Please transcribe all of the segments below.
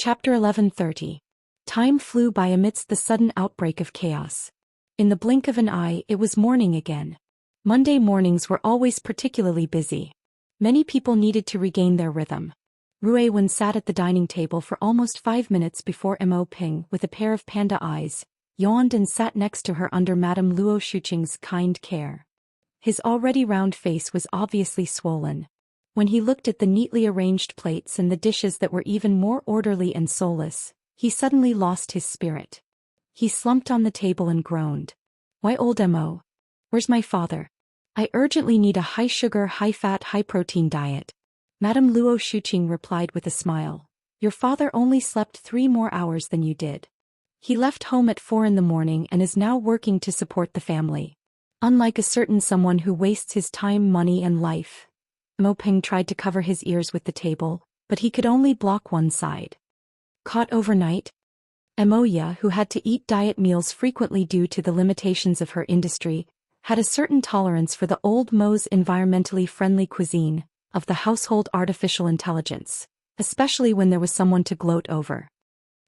Chapter 1130. Time flew by amidst the sudden outbreak of chaos. In the blink of an eye, it was morning again. Monday mornings were always particularly busy. Many people needed to regain their rhythm. Ruiwen sat at the dining table for almost 5 minutes before Mo Ping, with a pair of panda eyes, yawned and sat next to her under Madame Luo Shuqing's kind care. His already round face was obviously swollen. When he looked at the neatly arranged plates and the dishes that were even more orderly and soulless, he suddenly lost his spirit. He slumped on the table and groaned. "Why, old Mo? Where's my father? I urgently need a high-sugar, high-fat, high-protein diet." Madame Luo Shuqing replied with a smile. "Your father only slept 3 more hours than you did. He left home at 4 in the morning and is now working to support the family. Unlike a certain someone who wastes his time, money and life." Mo Ping tried to cover his ears with the table, but he could only block one side. Caught overnight? Moya, who had to eat diet meals frequently due to the limitations of her industry, had a certain tolerance for the old Mo's environmentally friendly cuisine, of the household artificial intelligence, especially when there was someone to gloat over.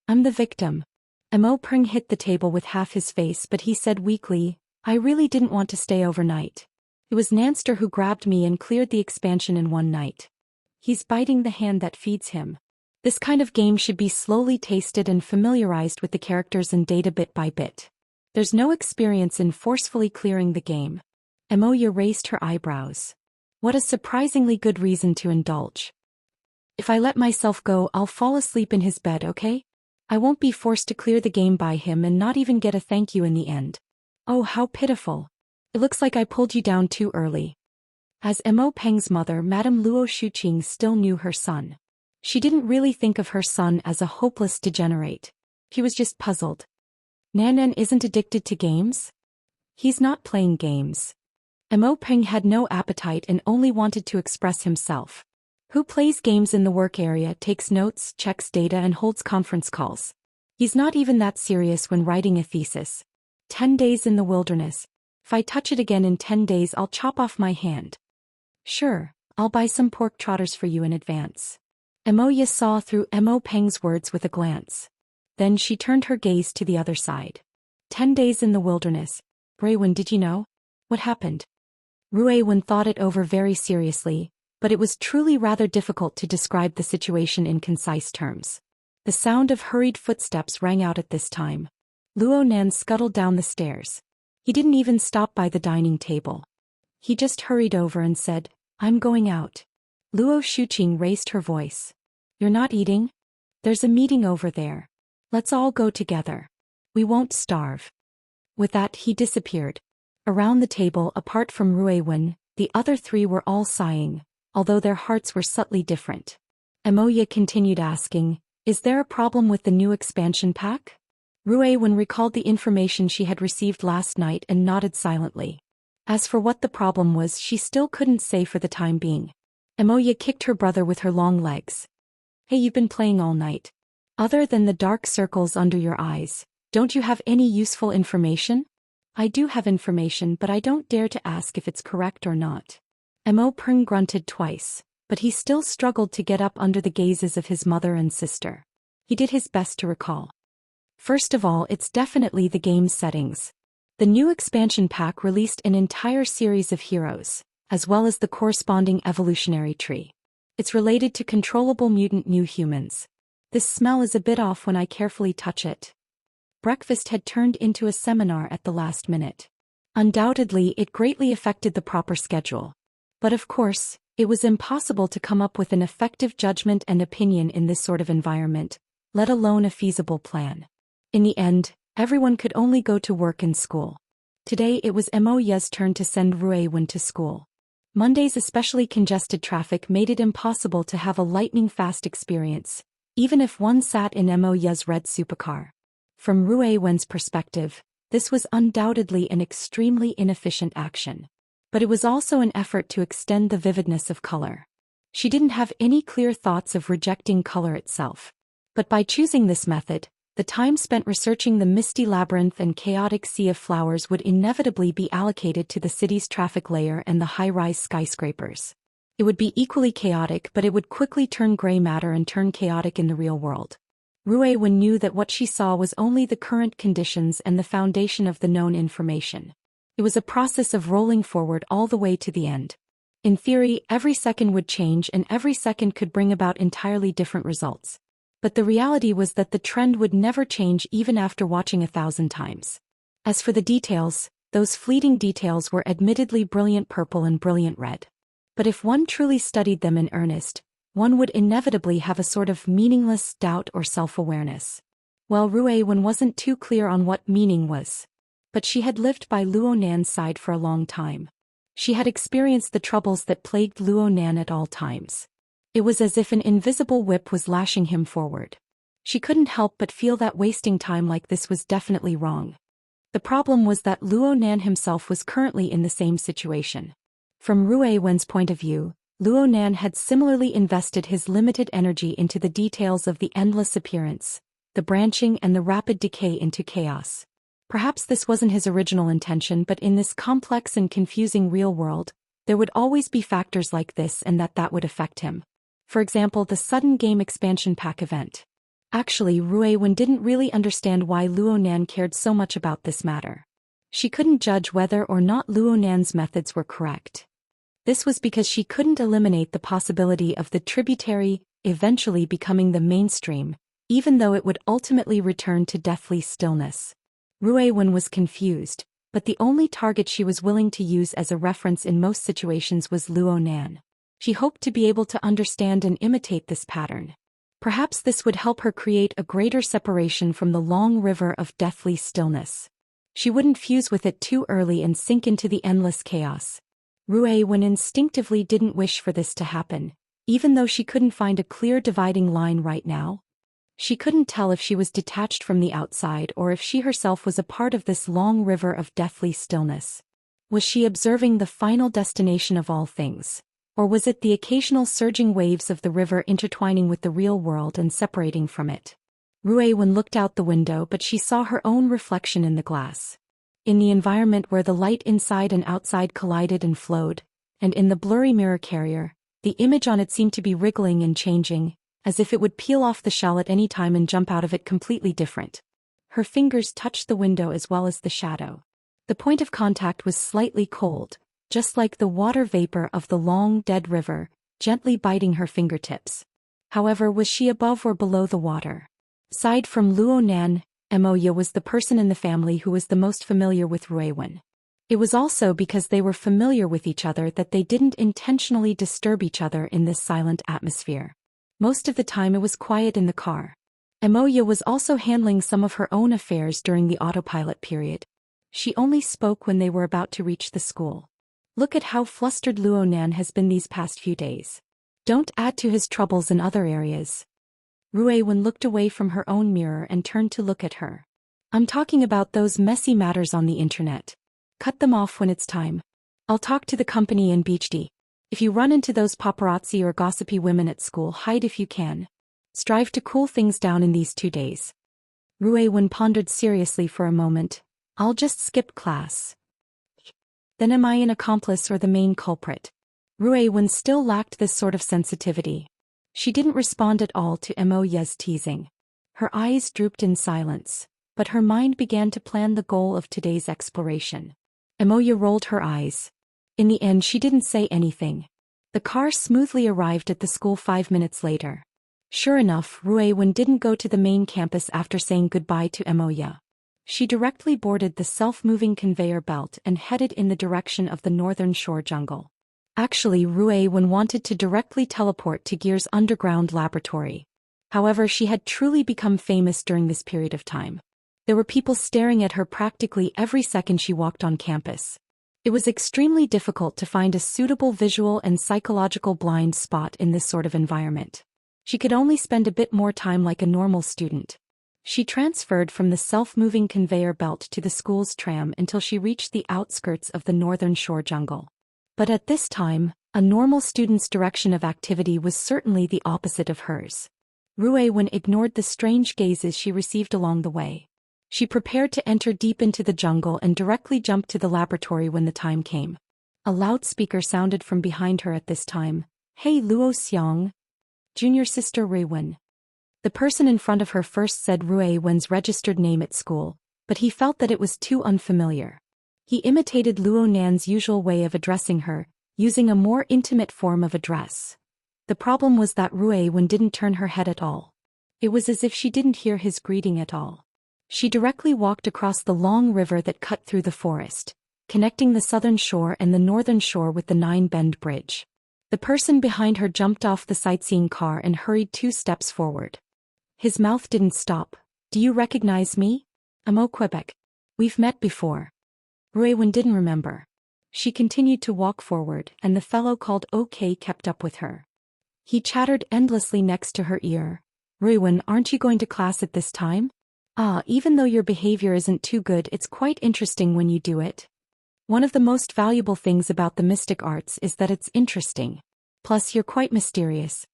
"I'm the victim." Mo Ping hit the table with half his face, but he said weakly, "I really didn't want to stay overnight. It was Nanster who grabbed me and cleared the expansion in one night. He's biting the hand that feeds him. This kind of game should be slowly tasted and familiarized with the characters and data bit by bit. There's no experience in forcefully clearing the game." Moya raised her eyebrows. "What a surprisingly good reason to indulge. If I let myself go, I'll fall asleep in his bed, okay? I won't be forced to clear the game by him and not even get a thank you in the end. Oh, how pitiful. It looks like I pulled you down too early." As Mo Peng's mother, Madame Luo Shuqing still knew her son. She didn't really think of her son as a hopeless degenerate. He was just puzzled. "Nanan isn't addicted to games?" "He's not playing games." Mo Peng had no appetite and only wanted to express himself. "Who plays games in the work area, takes notes, checks data and holds conference calls? He's not even that serious when writing a thesis. 10 days in the wilderness. If I touch it again in 10 days, I'll chop off my hand." "Sure, I'll buy some pork trotters for you in advance." Moya saw through Mo Peng's words with a glance. Then she turned her gaze to the other side. 10 days in the wilderness. "Ruiwen, did you know? What happened?" Ruiwen thought it over very seriously, but it was truly rather difficult to describe the situation in concise terms. The sound of hurried footsteps rang out at this time. Luo Nan scuttled down the stairs. He didn't even stop by the dining table. He just hurried over and said, "I'm going out." Luo Shuqing raised her voice. "You're not eating? There's a meeting over there. Let's all go together. We won't starve." With that, he disappeared. Around the table, apart from Ruiwen, the other 3 were all sighing, although their hearts were subtly different. Moya continued asking, "Is there a problem with the new expansion pack?" Ruiwen recalled the information she had received last night and nodded silently. As for what the problem was, she still couldn't say for the time being. Moya kicked her brother with her long legs. "Hey, you've been playing all night. Other than the dark circles under your eyes, don't you have any useful information?" "I do have information, but I don't dare to ask if it's correct or not." Mo Peng grunted twice, but he still struggled to get up under the gazes of his mother and sister. He did his best to recall. "First of all, it's definitely the game's settings. The new expansion pack released an entire series of heroes, as well as the corresponding evolutionary tree. It's related to controllable mutant new humans. This smell is a bit off when I carefully touch it." Breakfast had turned into a seminar at the last minute. Undoubtedly, it greatly affected the proper schedule. But of course, it was impossible to come up with an effective judgment and opinion in this sort of environment, let alone a feasible plan. In the end, everyone could only go to work and school. Today it was Moya's turn to send Ruiwen to school. Monday's especially congested traffic made it impossible to have a lightning-fast experience, even if one sat in Moya's red supercar. From Ruiwen's perspective, this was undoubtedly an extremely inefficient action. But it was also an effort to extend the vividness of color. She didn't have any clear thoughts of rejecting color itself. But by choosing this method, the time spent researching the misty labyrinth and chaotic sea of flowers would inevitably be allocated to the city's traffic layer and the high-rise skyscrapers. It would be equally chaotic, but it would quickly turn gray matter and turn chaotic in the real world. Ruiwen knew that what she saw was only the current conditions and the foundation of the known information. It was a process of rolling forward all the way to the end. In theory, every second would change and every second could bring about entirely different results. But the reality was that the trend would never change even after watching 1,000 times. As for the details, those fleeting details were admittedly brilliant purple and brilliant red. But if one truly studied them in earnest, one would inevitably have a sort of meaningless doubt or self-awareness. Well, Ruiwen wasn't too clear on what meaning was. But she had lived by Luo Nan's side for a long time. She had experienced the troubles that plagued Luo Nan at all times. It was as if an invisible whip was lashing him forward. She couldn't help but feel that wasting time like this was definitely wrong. The problem was that Luo Nan himself was currently in the same situation. From Ruiwen's point of view, Luo Nan had similarly invested his limited energy into the details of the endless appearance, the branching and the rapid decay into chaos. Perhaps this wasn't his original intention, but in this complex and confusing real world, there would always be factors like this and that would affect him. For example, the sudden game expansion pack event. Actually, Ruiwen didn't really understand why Luo Nan cared so much about this matter. She couldn't judge whether or not Luo Nan's methods were correct. This was because she couldn't eliminate the possibility of the tributary eventually becoming the mainstream, even though it would ultimately return to deathly stillness. Ruiwen was confused, but the only target she was willing to use as a reference in most situations was Luo Nan. She hoped to be able to understand and imitate this pattern. Perhaps this would help her create a greater separation from the long river of deathly stillness. She wouldn't fuse with it too early and sink into the endless chaos. Ruiwen instinctively didn't wish for this to happen, even though she couldn't find a clear dividing line right now. She couldn't tell if she was detached from the outside or if she herself was a part of this long river of deathly stillness. Was she observing the final destination of all things? Or was it the occasional surging waves of the river intertwining with the real world and separating from it? Ruiwen looked out the window, but she saw her own reflection in the glass. In the environment where the light inside and outside collided and flowed, and in the blurry mirror carrier, the image on it seemed to be wriggling and changing, as if it would peel off the shell at any time and jump out of it completely different. Her fingers touched the window as well as the shadow. The point of contact was slightly cold, just like the water vapor of the long, dead river, gently biting her fingertips. However, was she above or below the water? Aside from Luo Nan, Emoya was the person in the family who was the most familiar with Ruiwen. It was also because they were familiar with each other that they didn't intentionally disturb each other in this silent atmosphere. Most of the time it was quiet in the car. Emoya was also handling some of her own affairs during the autopilot period. She only spoke when they were about to reach the school. Look at how flustered Luo Nan has been these past few days. Don't add to his troubles in other areas. Ruiwen looked away from her own mirror and turned to look at her. I'm talking about those messy matters on the internet. Cut them off when it's time. I'll talk to the company in Beachdy. If you run into those paparazzi or gossipy women at school, hide if you can. Strive to cool things down in these 2 days. Ruiwen pondered seriously for a moment. I'll just skip class. Then am I an accomplice or the main culprit? Ruiwen still lacked this sort of sensitivity. She didn't respond at all to Emoya's teasing. Her eyes drooped in silence, but her mind began to plan the goal of today's exploration. Emoya rolled her eyes. In the end, she didn't say anything. The car smoothly arrived at the school 5 minutes later. Sure enough, Ruiwen didn't go to the main campus after saying goodbye to Emoya. She directly boarded the self-moving conveyor belt and headed in the direction of the northern shore jungle. Actually, Ruiwen wanted to directly teleport to Gear's underground laboratory. However, she had truly become famous during this period of time. There were people staring at her practically every second she walked on campus. It was extremely difficult to find a suitable visual and psychological blind spot in this sort of environment. She could only spend a bit more time like a normal student. She transferred from the self-moving conveyor belt to the school's tram until she reached the outskirts of the northern shore jungle. But at this time, a normal student's direction of activity was certainly the opposite of hers. Ruiwen ignored the strange gazes she received along the way. She prepared to enter deep into the jungle and directly jumped to the laboratory when the time came. A loudspeaker sounded from behind her at this time. Hey Luo Xiang. Junior sister Ruiwen. The person in front of her first said Rui Wen's registered name at school, but he felt that it was too unfamiliar. He imitated Luo Nan's usual way of addressing her, using a more intimate form of address. The problem was that Rui Wen didn't turn her head at all. It was as if she didn't hear his greeting at all. She directly walked across the long river that cut through the forest, connecting the southern shore and the northern shore with the Nine-Bend Bridge. The person behind her jumped off the sightseeing car and hurried 2 steps forward. His mouth didn't stop. "Do you recognize me? I'm Au Quebec. We've met before." Rui Wen didn't remember. She continued to walk forward, and the fellow called OK kept up with her. He chattered endlessly next to her ear. "Rui Wen, aren't you going to class at this time? Even though your behavior isn't too good, it's quite interesting when you do it. One of the most valuable things about the mystic arts is that it's interesting. Plus you're quite mysterious."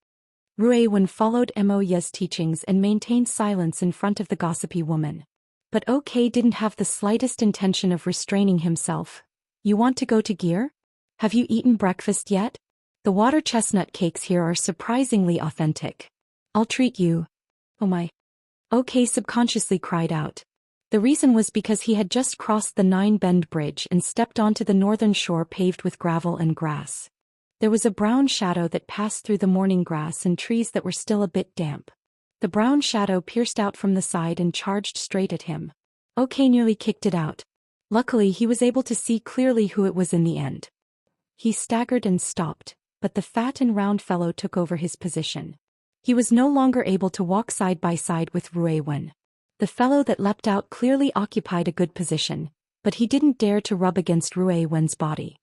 Rui Wen followed Mo Ye's teachings and maintained silence in front of the gossipy woman. But OK didn't have the slightest intention of restraining himself. "You want to go to Gear? Have you eaten breakfast yet? The water chestnut cakes here are surprisingly authentic. I'll treat you." "Oh my." OK subconsciously cried out. The reason was because he had just crossed the Nine-Bend Bridge and stepped onto the northern shore paved with gravel and grass. There was a brown shadow that passed through the morning grass and trees that were still a bit damp. The brown shadow pierced out from the side and charged straight at him. OK nearly kicked it out. Luckily he was able to see clearly who it was in the end. He staggered and stopped, but the fat and round fellow took over his position. He was no longer able to walk side by side with Rui Wen. The fellow that leapt out clearly occupied a good position, but he didn't dare to rub against Rui Wen's body.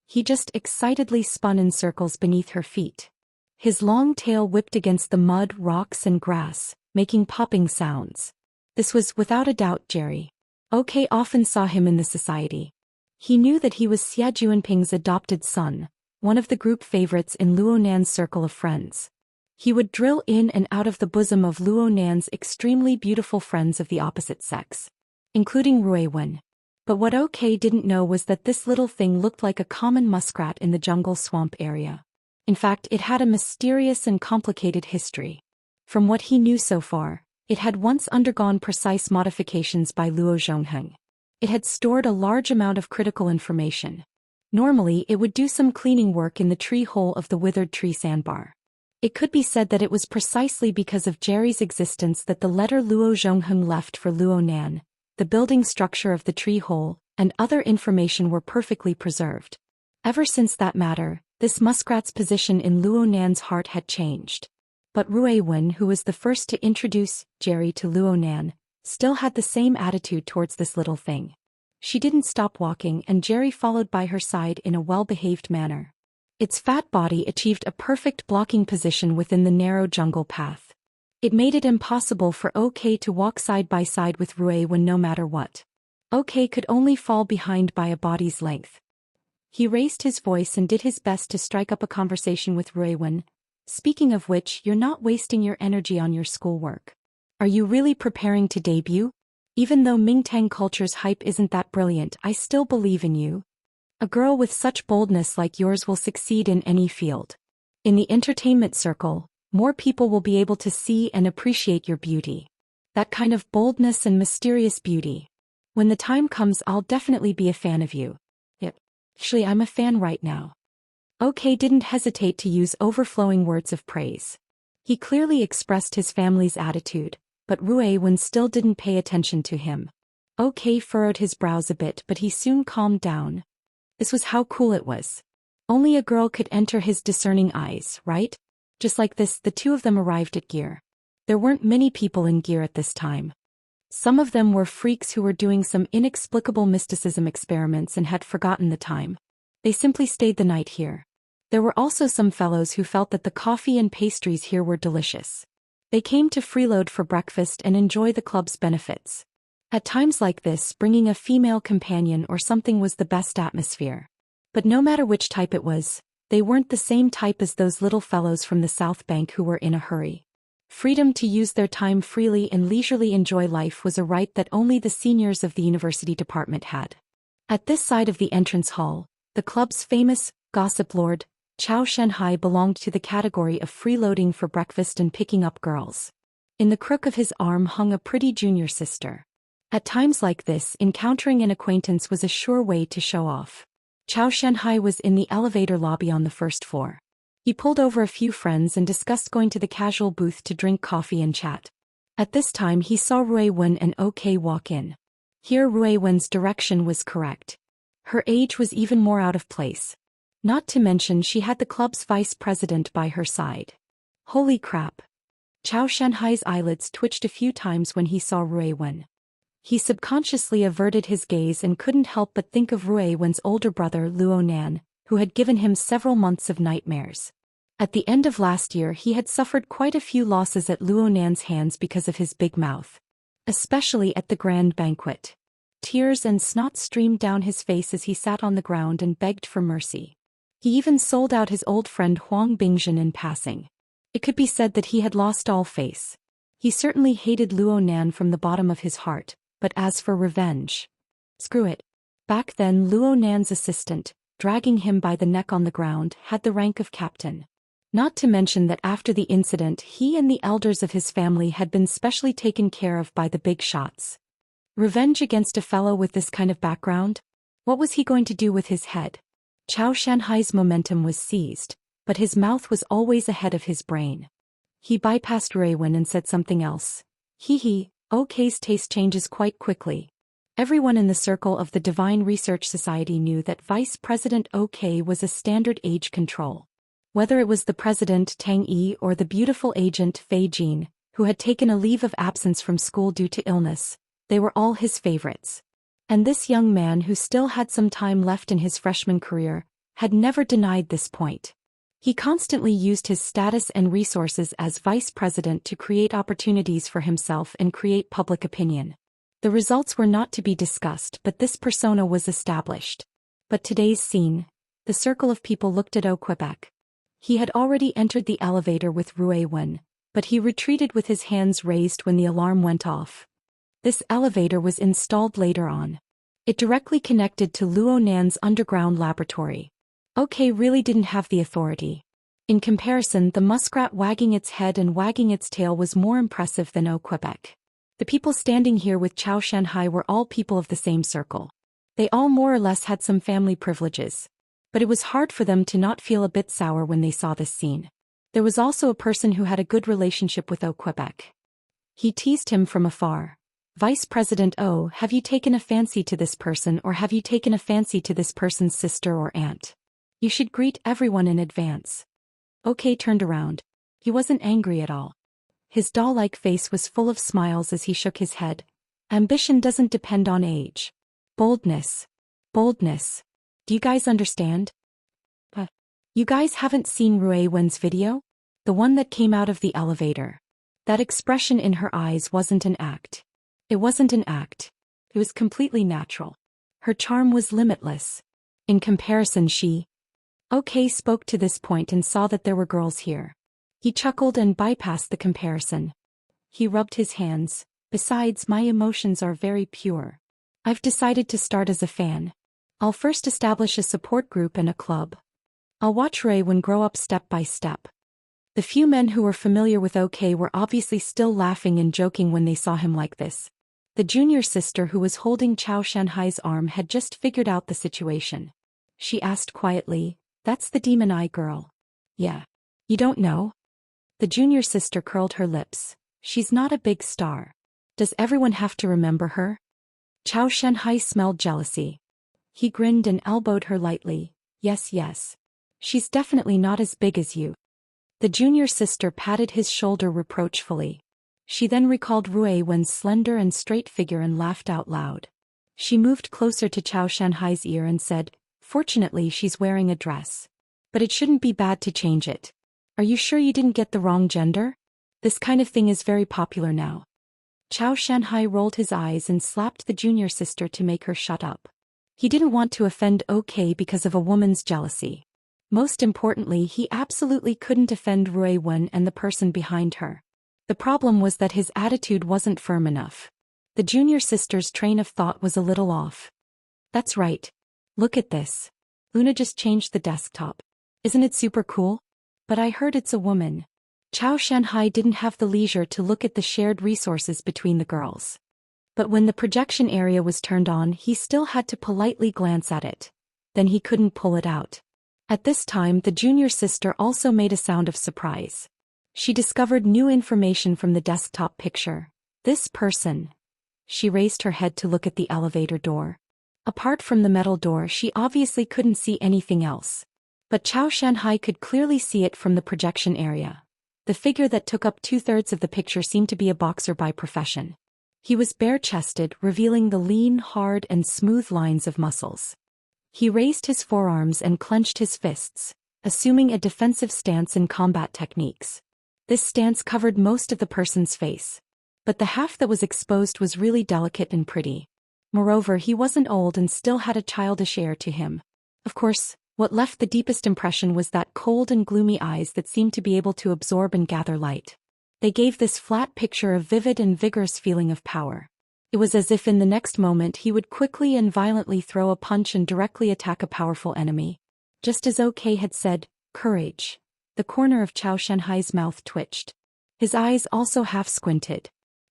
He just excitedly spun in circles beneath her feet. His long tail whipped against the mud, rocks and grass, making popping sounds. This was without a doubt Jerry. OK often saw him in the society. He knew that he was Xia Juanping's adopted son, one of the group favorites in Luo Nan's circle of friends. He would drill in and out of the bosom of Luo Nan's extremely beautiful friends of the opposite sex, including Rui Wen. But what OK didn't know was that this little thing looked like a common muskrat in the jungle swamp area. In fact, it had a mysterious and complicated history. From what he knew so far, it had once undergone precise modifications by Luo Zhongheng. It had stored a large amount of critical information. Normally, it would do some cleaning work in the tree hole of the withered tree sandbar. It could be said that it was precisely because of Jerry's existence that the letter Luo Zhongheng left for Luo Nan, the building structure of the tree hole, and other information were perfectly preserved. Ever since that matter, this muskrat's position in Luo Nan's heart had changed. But Rui Wen, who was the first to introduce Jerry to Luo Nan, still had the same attitude towards this little thing. She didn't stop walking and Jerry followed by her side in a well-behaved manner. Its fat body achieved a perfect blocking position within the narrow jungle path. It made it impossible for OK to walk side by side with Rui Wen no matter what. OK could only fall behind by a body's length. He raised his voice and did his best to strike up a conversation with Rui Wen. "Speaking of which, you're not wasting your energy on your schoolwork. Are you really preparing to debut? Even though Mingtang culture's hype isn't that brilliant, I still believe in you. A girl with such boldness like yours will succeed in any field. In the entertainment circle, more people will be able to see and appreciate your beauty. That kind of boldness and mysterious beauty. When the time comes, I'll definitely be a fan of you." "Yep. Actually, I'm a fan right now." OK didn't hesitate to use overflowing words of praise. He clearly expressed his family's attitude, but Rui Wen still didn't pay attention to him. OK furrowed his brows a bit, but he soon calmed down. This was how cool it was. Only a girl could enter his discerning eyes, right? Just like this, the two of them arrived at Gear. There weren't many people in Gear at this time. Some of them were freaks who were doing some inexplicable mysticism experiments and had forgotten the time. They simply stayed the night here. There were also some fellows who felt that the coffee and pastries here were delicious. They came to freeload for breakfast and enjoy the club's benefits. At times like this, bringing a female companion or something was the best atmosphere. But no matter which type it was, they weren't the same type as those little fellows from the South Bank who were in a hurry. Freedom to use their time freely and leisurely enjoy life was a right that only the seniors of the university department had. At this side of the entrance hall, the club's famous gossip lord, Chao Shenhai, belonged to the category of freeloading for breakfast and picking up girls. In the crook of his arm hung a pretty junior sister. At times like this, encountering an acquaintance was a sure way to show off. Zhou Xian was in the elevator lobby on the first floor. He pulled over a few friends and discussed going to the casual booth to drink coffee and chat. At this time he saw Rui Wen and OK walk in. Here Rui Wen's direction was correct. Her age was even more out of place. Not to mention she had the club's vice president by her side. Holy crap. Zhou Xian's eyelids twitched a few times when he saw Rui Wen. He subconsciously averted his gaze and couldn't help but think of Rui Wen's older brother Luo Nan, who had given him several months of nightmares. At the end of last year he had suffered quite a few losses at Luo Nan's hands because of his big mouth. Especially at the grand banquet. Tears and snot streamed down his face as he sat on the ground and begged for mercy. He even sold out his old friend Huang Bingjin in passing. It could be said that he had lost all face. He certainly hated Luo Nan from the bottom of his heart, but as for revenge, screw it. Back then Luo Nan's assistant, dragging him by the neck on the ground, had the rank of captain. Not to mention that after the incident he and the elders of his family had been specially taken care of by the big shots. Revenge against a fellow with this kind of background? What was he going to do with his head? Zhou Xian's momentum was seized, but his mouth was always ahead of his brain. He bypassed Rui Wen and said something else. OK's taste changes quite quickly. Everyone in the circle of the Divine Research Society knew that Vice President OK was a standard age control. Whether it was the president Tang Yi or the beautiful agent Fei Jin, who had taken a leave of absence from school due to illness, they were all his favorites. And this young man, who still had some time left in his freshman career, had never denied this point. He constantly used his status and resources as vice president to create opportunities for himself and create public opinion. The results were not to be discussed, but this persona was established. But today's scene, the circle of people looked at Quebec. He had already entered the elevator with Rui Wen, but he retreated with his hands raised when the alarm went off. This elevator was installed later on. It directly connected to Luo Nan's underground laboratory. OK really didn't have the authority. In comparison, the muskrat wagging its head and wagging its tail was more impressive than Quebec. The people standing here with Zhou Xian were all people of the same circle. They all more or less had some family privileges. But it was hard for them to not feel a bit sour when they saw this scene. There was also a person who had a good relationship with Quebec. He teased him from afar. Vice President O, have you taken a fancy to this person, or have you taken a fancy to this person's sister or aunt? You should greet everyone in advance. OK turned around. He wasn't angry at all. His doll-like face was full of smiles as he shook his head. Ambition doesn't depend on age. Boldness. Boldness. Do you guys understand? You guys haven't seen Rui Wen's video? The one that came out of the elevator. That expression in her eyes wasn't an act. It wasn't an act. It was completely natural. Her charm was limitless. In comparison, OK spoke to this point and saw that there were girls here. He chuckled and bypassed the comparison. He rubbed his hands. Besides, my emotions are very pure. I've decided to start as a fan. I'll first establish a support group and a club. I'll watch Rui Wen grow up step by step. The few men who were familiar with OK were obviously still laughing and joking when they saw him like this. The junior sister who was holding Zhou Xian's arm had just figured out the situation. She asked quietly, "That's the demon eye girl." "Yeah. You don't know?" The junior sister curled her lips. "She's not a big star. Does everyone have to remember her?" Zhou Xian smelled jealousy. He grinned and elbowed her lightly. Yes. She's definitely not as big as you." The junior sister patted his shoulder reproachfully. She then recalled Rui Wen's slender and straight figure and laughed out loud. She moved closer to Zhou Xian's ear and said, "Fortunately she's wearing a dress. But it shouldn't be bad to change it. Are you sure you didn't get the wrong gender? This kind of thing is very popular now." Zhou Xian rolled his eyes and slapped the junior sister to make her shut up. He didn't want to offend OK because of a woman's jealousy. Most importantly, he absolutely couldn't offend Rui Wen and the person behind her. The problem was that his attitude wasn't firm enough. The junior sister's train of thought was a little off. "That's right. Look at this. Una just changed the desktop. Isn't it super cool? But I heard it's a woman." Zhou Xian didn't have the leisure to look at the shared resources between the girls. But when the projection area was turned on, he still had to politely glance at it. Then he couldn't pull it out. At this time, the junior sister also made a sound of surprise. She discovered new information from the desktop picture. This person. She raised her head to look at the elevator door. Apart from the metal door, she obviously couldn't see anything else. But Zhou Xian could clearly see it from the projection area. The figure that took up 2/3 of the picture seemed to be a boxer by profession. He was bare-chested, revealing the lean, hard, and smooth lines of muscles. He raised his forearms and clenched his fists, assuming a defensive stance in combat techniques. This stance covered most of the person's face. But the half that was exposed was really delicate and pretty. Moreover, he wasn't old and still had a childish air to him. Of course, what left the deepest impression was that cold and gloomy eyes that seemed to be able to absorb and gather light. They gave this flat picture a vivid and vigorous feeling of power. It was as if in the next moment he would quickly and violently throw a punch and directly attack a powerful enemy. Just as OK had said, "Courage." The corner of Zhou Xian's mouth twitched. His eyes also half squinted.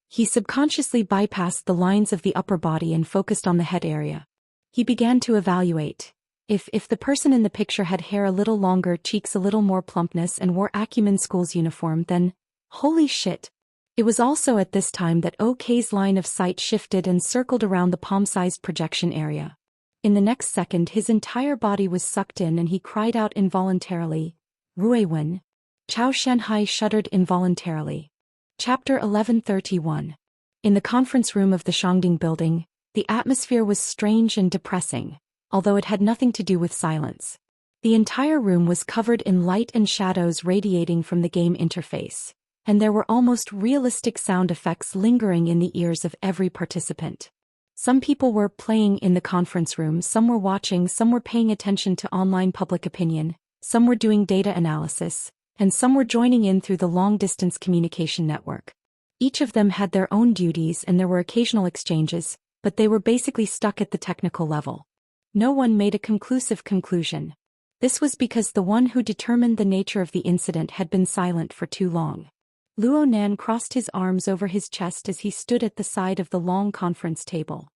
He subconsciously bypassed the lines of the upper body and focused on the head area. He began to evaluate. If the person in the picture had hair a little longer, cheeks a little more plumpness, and wore Acumen School's uniform, then, holy shit. It was also at this time that OK's line of sight shifted and circled around the palm-sized projection area. In the next second, his entire body was sucked in and he cried out involuntarily, "Ruiwen." Zhou Xian shuddered involuntarily. Chapter 1131. In the conference room of the Shangding building, the atmosphere was strange and depressing, although it had nothing to do with silence. The entire room was covered in light and shadows radiating from the game interface, and there were almost realistic sound effects lingering in the ears of every participant. Some people were playing in the conference room, some were watching, some were paying attention to online public opinion, some were doing data analysis, and some were joining in through the long-distance communication network. Each of them had their own duties and there were occasional exchanges, but they were basically stuck at the technical level. No one made a conclusive conclusion. This was because the one who determined the nature of the incident had been silent for too long. Luo Nan crossed his arms over his chest as he stood at the side of the long conference table.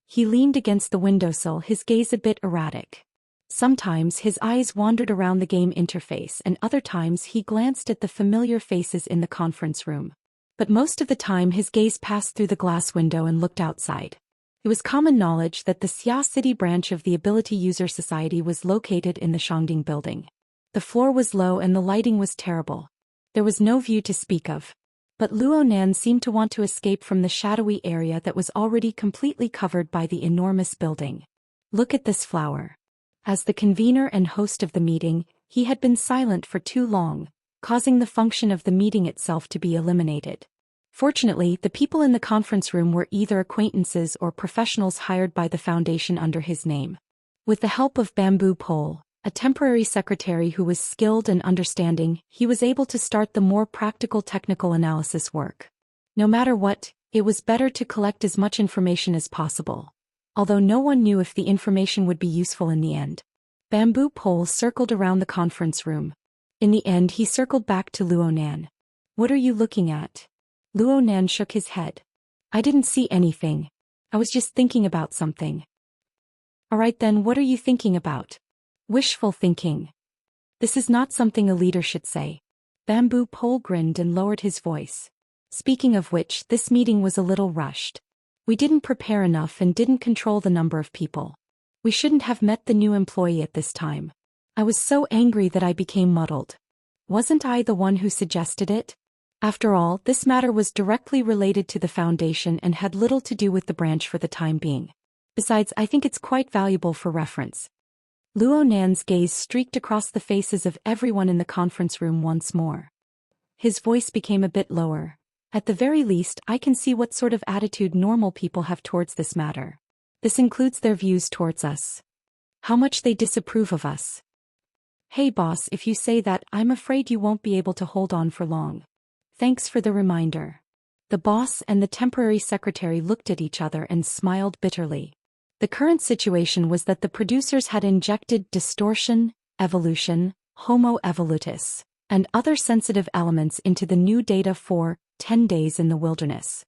He leaned against the windowsill, his gaze a bit erratic. Sometimes his eyes wandered around the game interface and other times he glanced at the familiar faces in the conference room. But most of the time his gaze passed through the glass window and looked outside. It was common knowledge that the Xia City branch of the Ability User Society was located in the Shangding building. The floor was low and the lighting was terrible. There was no view to speak of. But Luo Nan seemed to want to escape from the shadowy area that was already completely covered by the enormous building. Look at this flower. As the convener and host of the meeting, he had been silent for too long, causing the function of the meeting itself to be eliminated. Fortunately, the people in the conference room were either acquaintances or professionals hired by the foundation under his name. With the help of Bamboo Pole, a temporary secretary who was skilled and understanding, he was able to start the more practical technical analysis work. No matter what, it was better to collect as much information as possible. Although no one knew if the information would be useful in the end. Bamboo Pole circled around the conference room. In the end, he circled back to Luo Nan. "What are you looking at?" Luo Nan shook his head. "I didn't see anything. I was just thinking about something." "Alright then, what are you thinking about?" "Wishful thinking. This is not something a leader should say." Bamboo Pole grinned and lowered his voice. "Speaking of which, this meeting was a little rushed. We didn't prepare enough and didn't control the number of people. We shouldn't have met the new employee at this time. I was so angry that I became muddled. Wasn't I the one who suggested it? After all, this matter was directly related to the foundation and had little to do with the branch for the time being. Besides, I think it's quite valuable for reference." Luo Nan's gaze streaked across the faces of everyone in the conference room once more. His voice became a bit lower. "At the very least, I can see what sort of attitude normal people have towards this matter. This includes their views towards us. How much they disapprove of us. Hey boss, if you say that, I'm afraid you won't be able to hold on for long. Thanks for the reminder." The boss and the temporary secretary looked at each other and smiled bitterly. The current situation was that the producers had injected distortion, evolution, homo evolutus, and other sensitive elements into the new data for 10 days in the wilderness.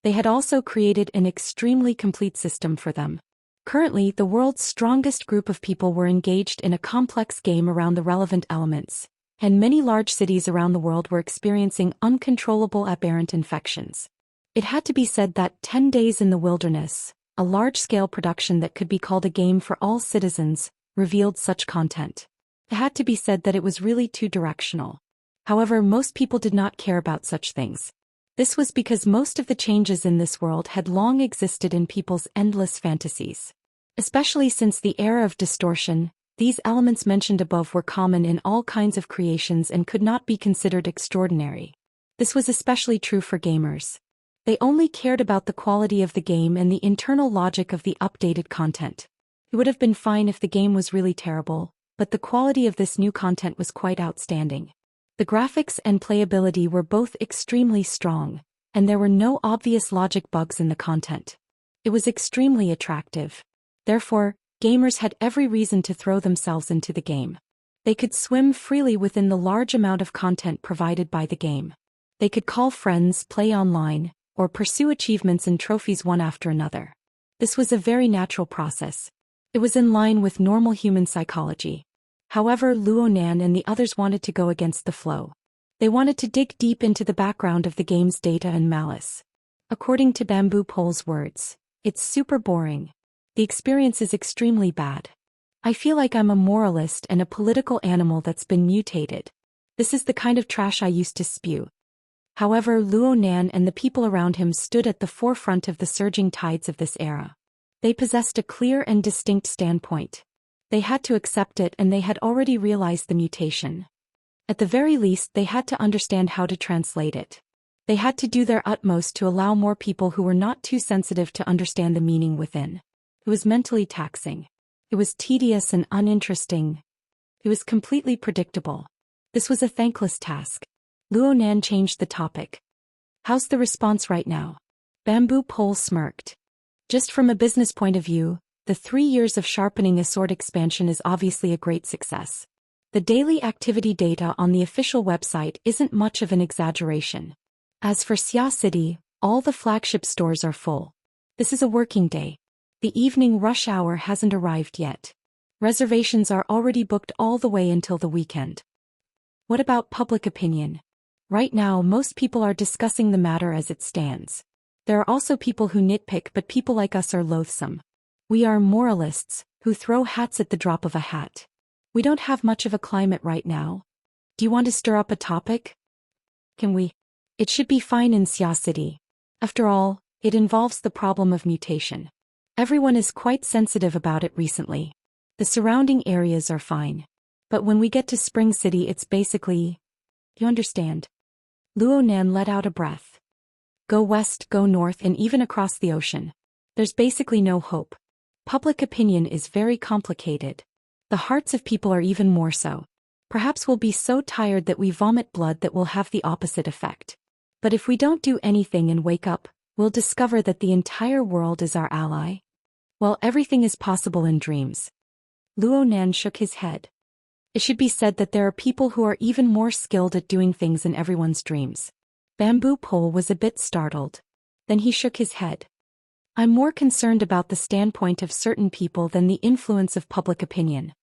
They had also created an extremely complete system for them. Currently, the world's strongest group of people were engaged in a complex game around the relevant elements, and many large cities around the world were experiencing uncontrollable aberrant infections. It had to be said that 10 days in the wilderness, a large-scale production that could be called a game for all citizens, revealed such content. It had to be said that it was really two-directional. However, most people did not care about such things. This was because most of the changes in this world had long existed in people's endless fantasies. Especially since the era of distortion, these elements mentioned above were common in all kinds of creations and could not be considered extraordinary. This was especially true for gamers. They only cared about the quality of the game and the internal logic of the updated content. It would have been fine if the game was really terrible, but the quality of this new content was quite outstanding. The graphics and playability were both extremely strong, and there were no obvious logic bugs in the content. It was extremely attractive. Therefore, gamers had every reason to throw themselves into the game. They could swim freely within the large amount of content provided by the game. They could call friends, play online, or pursue achievements and trophies one after another. This was a very natural process. It was in line with normal human psychology. However, Luo Nan and the others wanted to go against the flow. They wanted to dig deep into the background of the game's data and malice. According to Bamboo Pole's words, it's super boring. The experience is extremely bad. I feel like I'm a moralist and a political animal that's been mutated. This is the kind of trash I used to spew. However, Luo Nan and the people around him stood at the forefront of the surging tides of this era. They possessed a clear and distinct standpoint. They had to accept it, and they had already realized the mutation. At the very least, they had to understand how to translate it. They had to do their utmost to allow more people who were not too sensitive to understand the meaning within. It was mentally taxing. It was tedious and uninteresting. It was completely predictable. This was a thankless task. Luo Nan changed the topic. How's the response right now? Bamboo Pole smirked. Just from a business point of view, the 3 years of sharpening a sword expansion is obviously a great success. The daily activity data on the official website isn't much of an exaggeration. As for Xia City, all the flagship stores are full. This is a working day. The evening rush hour hasn't arrived yet. Reservations are already booked all the way until the weekend. What about public opinion? Right now, most people are discussing the matter as it stands. There are also people who nitpick, but people like us are loathsome. We are moralists, who throw hats at the drop of a hat. We don't have much of a climate right now. Do you want to stir up a topic? Can we? It should be fine in Xia City. After all, it involves the problem of mutation. Everyone is quite sensitive about it recently. The surrounding areas are fine. But when we get to Spring City, it's basically... You understand? Luo Nan let out a breath. Go west, go north, and even across the ocean. There's basically no hope. Public opinion is very complicated. The hearts of people are even more so. Perhaps we'll be so tired that we vomit blood that will have the opposite effect. But if we don't do anything and wake up, we'll discover that the entire world is our ally. Well, everything is possible in dreams. Luo Nan shook his head. It should be said that there are people who are even more skilled at doing things in everyone's dreams. Bamboo Pole was a bit startled. Then he shook his head. I'm more concerned about the standpoint of certain people than the influence of public opinion.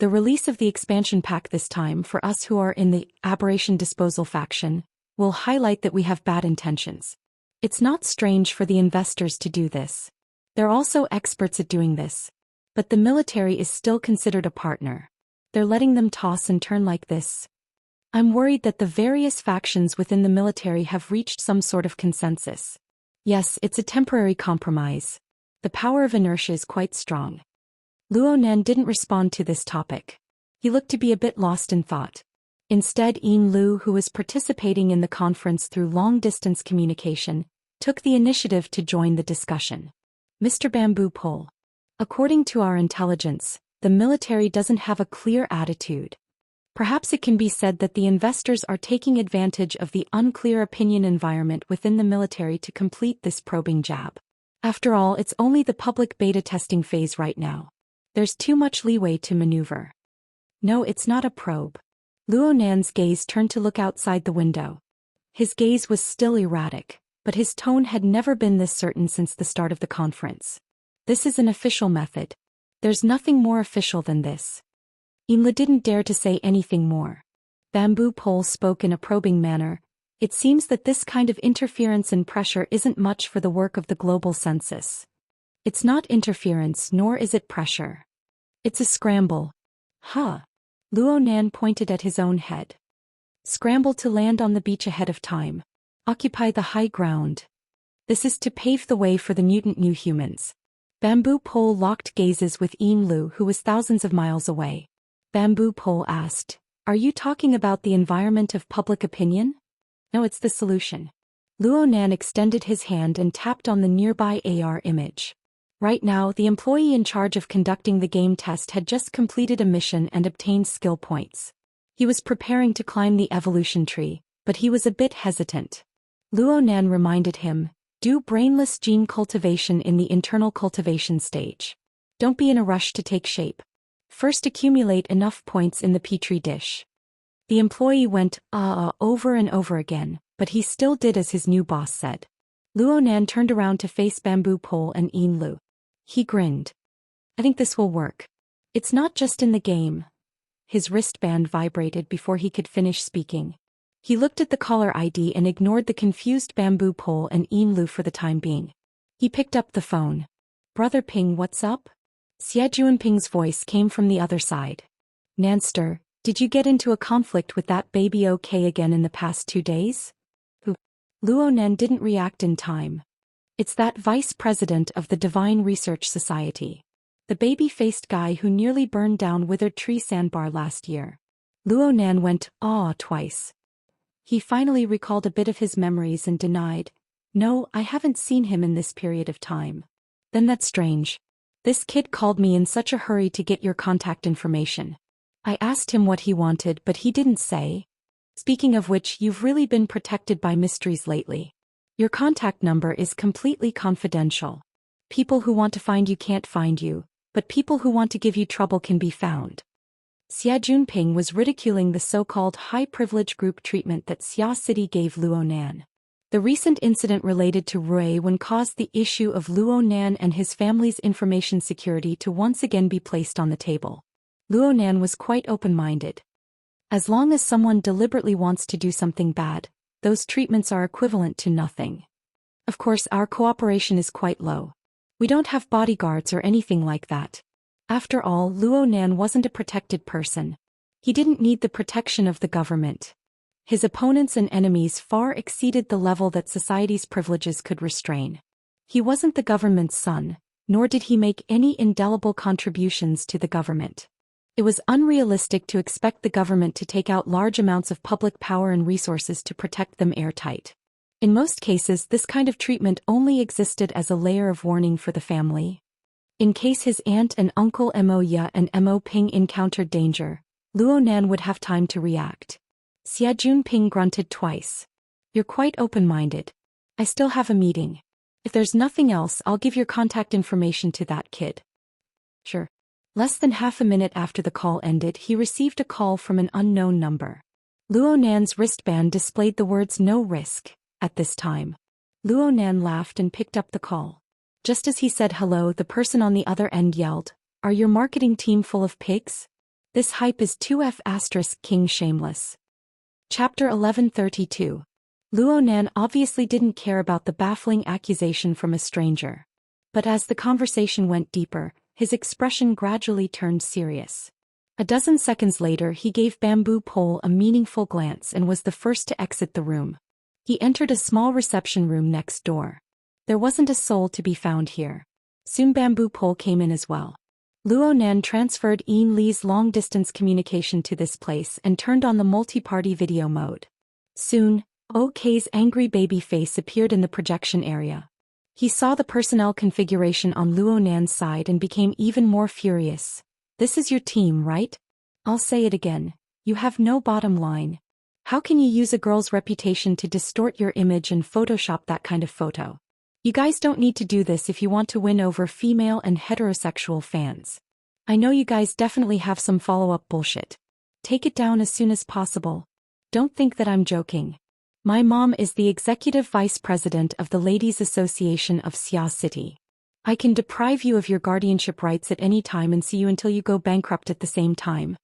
The release of the expansion pack this time for us who are in the Aberration Disposal faction will highlight that we have bad intentions. It's not strange for the investors to do this. They're also experts at doing this. But the military is still considered a partner. They're letting them toss and turn like this. I'm worried that the various factions within the military have reached some sort of consensus. Yes, it's a temporary compromise. The power of inertia is quite strong. Luo Nan didn't respond to this topic. He looked to be a bit lost in thought. Instead, Yin Lu, who was participating in the conference through long-distance communication, took the initiative to join the discussion. Mr. Bamboo Pole. According to our intelligence, the military doesn't have a clear attitude. Perhaps it can be said that the investors are taking advantage of the unclear opinion environment within the military to complete this probing jab. After all, it's only the public beta testing phase right now. There's too much leeway to maneuver. No, it's not a probe. Luo Nan's gaze turned to look outside the window. His gaze was still erratic, but his tone had never been this certain since the start of the conference. This is an official method. There's nothing more official than this. Imle didn't dare to say anything more. Bamboo Pole spoke in a probing manner. It seems that this kind of interference and pressure isn't much for the work of the global census. It's not interference nor is it pressure. It's a scramble. Huh. Luo Nan pointed at his own head. Scramble to land on the beach ahead of time. Occupy the high ground. This is to pave the way for the mutant new humans. Bamboo Pole locked gazes with Imlu, who was thousands of miles away. Bamboo Pole asked, "Are you talking about the environment of public opinion?" "No, it's the solution." Luo Nan extended his hand and tapped on the nearby AR image. Right now, the employee in charge of conducting the game test had just completed a mission and obtained skill points. He was preparing to climb the evolution tree, but he was a bit hesitant. Luo Nan reminded him, "Do brainless gene cultivation in the internal cultivation stage. Don't be in a rush to take shape. First accumulate enough points in the petri dish." The employee went, over and over again, but he still did as his new boss said. Luo Nan turned around to face Bamboo Pole and Imlu. He grinned. "I think this will work. It's not just in the game." His wristband vibrated before he could finish speaking. He looked at the caller ID and ignored the confused Bamboo Pole and Imlu for the time being. He picked up the phone. "Brother Ping, what's up?" Xie Ping's voice came from the other side. "Nanster, did you get into a conflict with that baby okay again in the past 2 days?" Who? Luo Nan didn't react in time. "It's that vice president of the Divine Research Society. The baby-faced guy who nearly burned down Withered Tree Sandbar last year." Luo Nan went, twice. He finally recalled a bit of his memories and denied, "No, I haven't seen him in this period of time." "Then that's strange. This kid called me in such a hurry to get your contact information. I asked him what he wanted, but he didn't say. Speaking of which, you've really been protected by mysteries lately. Your contact number is completely confidential. People who want to find you can't find you, but people who want to give you trouble can be found." Xie Junping was ridiculing the so-called high-privilege group treatment that Xia City gave Luo Nan. The recent incident related to Rui Wen caused the issue of Luo Nan and his family's information security to once again be placed on the table. Luo Nan was quite open-minded. As long as someone deliberately wants to do something bad, those treatments are equivalent to nothing. Of course, our cooperation is quite low. We don't have bodyguards or anything like that. After all, Luo Nan wasn't a protected person. He didn't need the protection of the government. His opponents and enemies far exceeded the level that society's privileges could restrain. He wasn't the government's son, nor did he make any indelible contributions to the government. It was unrealistic to expect the government to take out large amounts of public power and resources to protect them airtight. In most cases, this kind of treatment only existed as a layer of warning for the family. In case his aunt and uncle Mo Ya and Mo Ping encountered danger, Luo Nan would have time to react. Xie Junping grunted twice. "You're quite open-minded. I still have a meeting. If there's nothing else, I'll give your contact information to that kid." "Sure." Less than half a minute after the call ended, he received a call from an unknown number. Luo Nan's wristband displayed the words "no risk" at this time. Luo Nan laughed and picked up the call. Just as he said hello, the person on the other end yelled, "Are your marketing team full of pigs? This hype is 2F** King Shameless." Chapter 1132. Luo Nan obviously didn't care about the baffling accusation from a stranger. But as the conversation went deeper, his expression gradually turned serious. A dozen seconds later, he gave Bamboo Pole a meaningful glance and was the first to exit the room. He entered a small reception room next door. There wasn't a soul to be found here. Soon Bamboo Pole came in as well. Luo Nan transferred Yin Li's long-distance communication to this place and turned on the multi-party video mode. Soon, OK's angry baby face appeared in the projection area. He saw the personnel configuration on Luo Nan's side and became even more furious. "This is your team, right? I'll say it again. You have no bottom line. How can you use a girl's reputation to distort your image and Photoshop that kind of photo? You guys don't need to do this if you want to win over female and heterosexual fans. I know you guys definitely have some follow-up bullshit. Take it down as soon as possible. Don't think that I'm joking. My mom is the executive vice president of the Ladies' Association of Xia City. I can deprive you of your guardianship rights at any time and see you until you go bankrupt at the same time.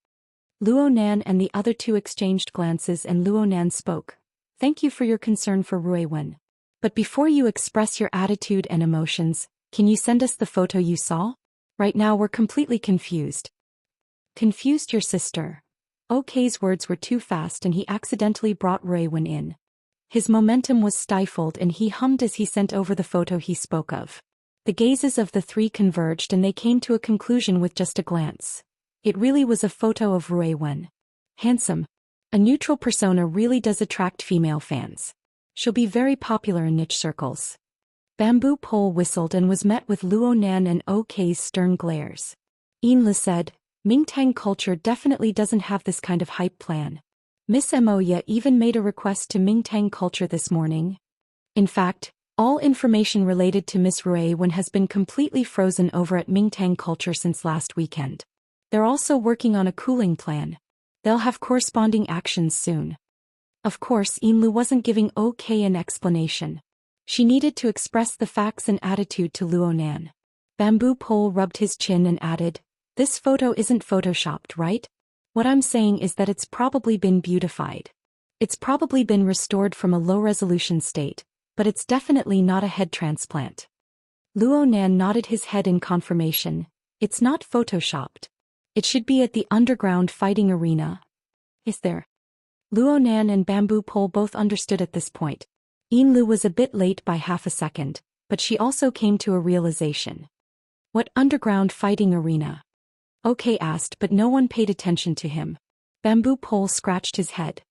Luo Nan and the other two exchanged glances and Luo Nan spoke. Thank you for your concern for Rui Wen. But before you express your attitude and emotions, can you send us the photo you saw? Right now we're completely confused. Confused your sister. OK's words were too fast and he accidentally brought Rui Wen in. His momentum was stifled and he hummed as he sent over the photo he spoke of. The gazes of the three converged and they came to a conclusion with just a glance. It really was a photo of Rui Wen. Handsome. A neutral persona really does attract female fans. She'll be very popular in niche circles. Bamboo Pole whistled and was met with Luo Nan and OK's stern glares. Inla said, Mingtang culture definitely doesn't have this kind of hype plan. Miss Moya even made a request to Mingtang culture this morning. In fact, all information related to Miss Rui Wen has been completely frozen over at Mingtang culture since last weekend. They're also working on a cooling plan. They'll have corresponding actions soon. Of course, Inlu wasn't giving OK an explanation. She needed to express the facts and attitude to Luo Nan. Bamboo Pole rubbed his chin and added, This photo isn't photoshopped, right? What I'm saying is that it's probably been beautified. It's probably been restored from a low-resolution state, but it's definitely not a head transplant. Luo Nan nodded his head in confirmation. It's not photoshopped. It should be at the underground fighting arena. Is there? Luo Nan and Bamboo Pole both understood at this point. Inlu was a bit late by half a second, but she also came to a realization. What underground fighting arena? OK asked, but no one paid attention to him. Bamboo Pole scratched his head.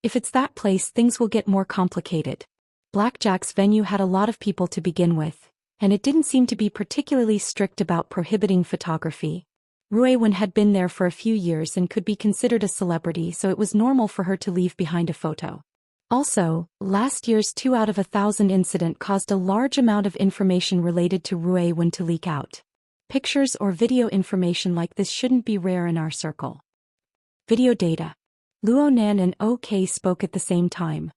If it's that place, things will get more complicated. Blackjack's venue had a lot of people to begin with, and it didn't seem to be particularly strict about prohibiting photography. Rui Wen had been there for a few years and could be considered a celebrity, so it was normal for her to leave behind a photo. Also, last year's 2 out of 1,000 incident caused a large amount of information related to Rui Wen to leak out. Pictures or video information like this shouldn't be rare in our circle. Video data. Luo Nan and OK spoke at the same time.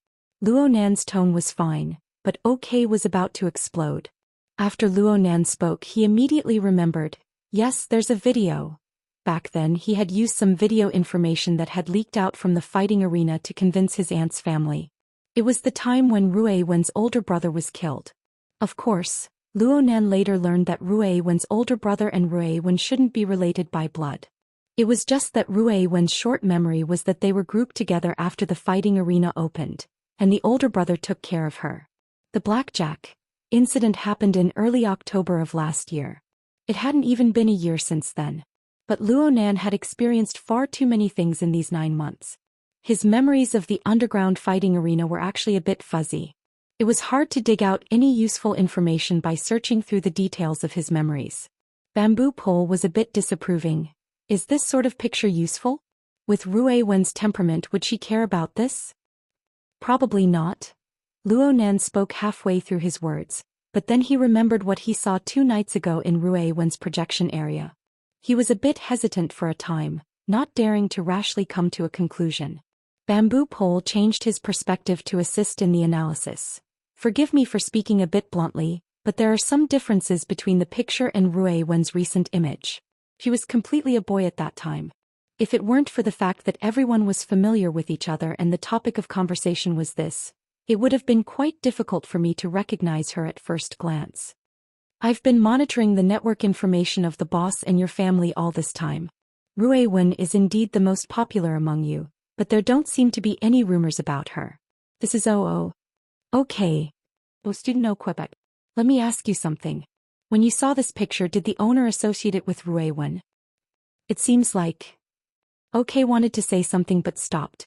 Luo Nan's tone was fine, but OK was about to explode. After Luo Nan spoke, he immediately remembered. Yes, there's a video. Back then he had used some video information that had leaked out from the fighting arena to convince his aunt's family. It was the time when Rui Wen's older brother was killed. Of course, Luo Nan later learned that Rui Wen's older brother and Rui Wen shouldn't be related by blood. It was just that Rui Wen's short memory was that they were grouped together after the fighting arena opened, and the older brother took care of her. The blackjack incident happened in early October of last year. It hadn't even been a year since then. But Luo Nan had experienced far too many things in these 9 months. His memories of the underground fighting arena were actually a bit fuzzy. It was hard to dig out any useful information by searching through the details of his memories. Bamboo Pole was a bit disapproving. Is this sort of picture useful? With Rui Wen's temperament, would she care about this? Probably not. Luo Nan spoke halfway through his words, but then he remembered what he saw 2 nights ago in Rui Wen's projection area. He was a bit hesitant for a time, not daring to rashly come to a conclusion. Bamboo Pole changed his perspective to assist in the analysis. Forgive me for speaking a bit bluntly, but there are some differences between the picture and Rui Wen's recent image. He was completely a boy at that time. If it weren't for the fact that everyone was familiar with each other and the topic of conversation was this, it would have been quite difficult for me to recognize her at first glance. I've been monitoring the network information of the boss and your family all this time. Rui Wen is indeed the most popular among you, but there don't seem to be any rumors about her. This is Okay. Student Quebec. Let me ask you something. When you saw this picture, did the owner associate it with Rui Wen? It seems like... OK wanted to say something but stopped.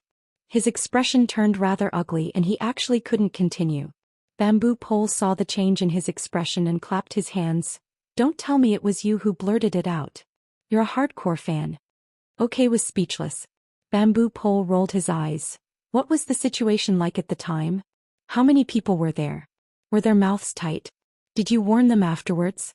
His expression turned rather ugly and he actually couldn't continue. Bamboo Pole saw the change in his expression and clapped his hands. Don't tell me it was you who blurted it out. You're a hardcore fan. OK was speechless. Bamboo Pole rolled his eyes. What was the situation like at the time? How many people were there? Were their mouths tight? Did you warn them afterwards?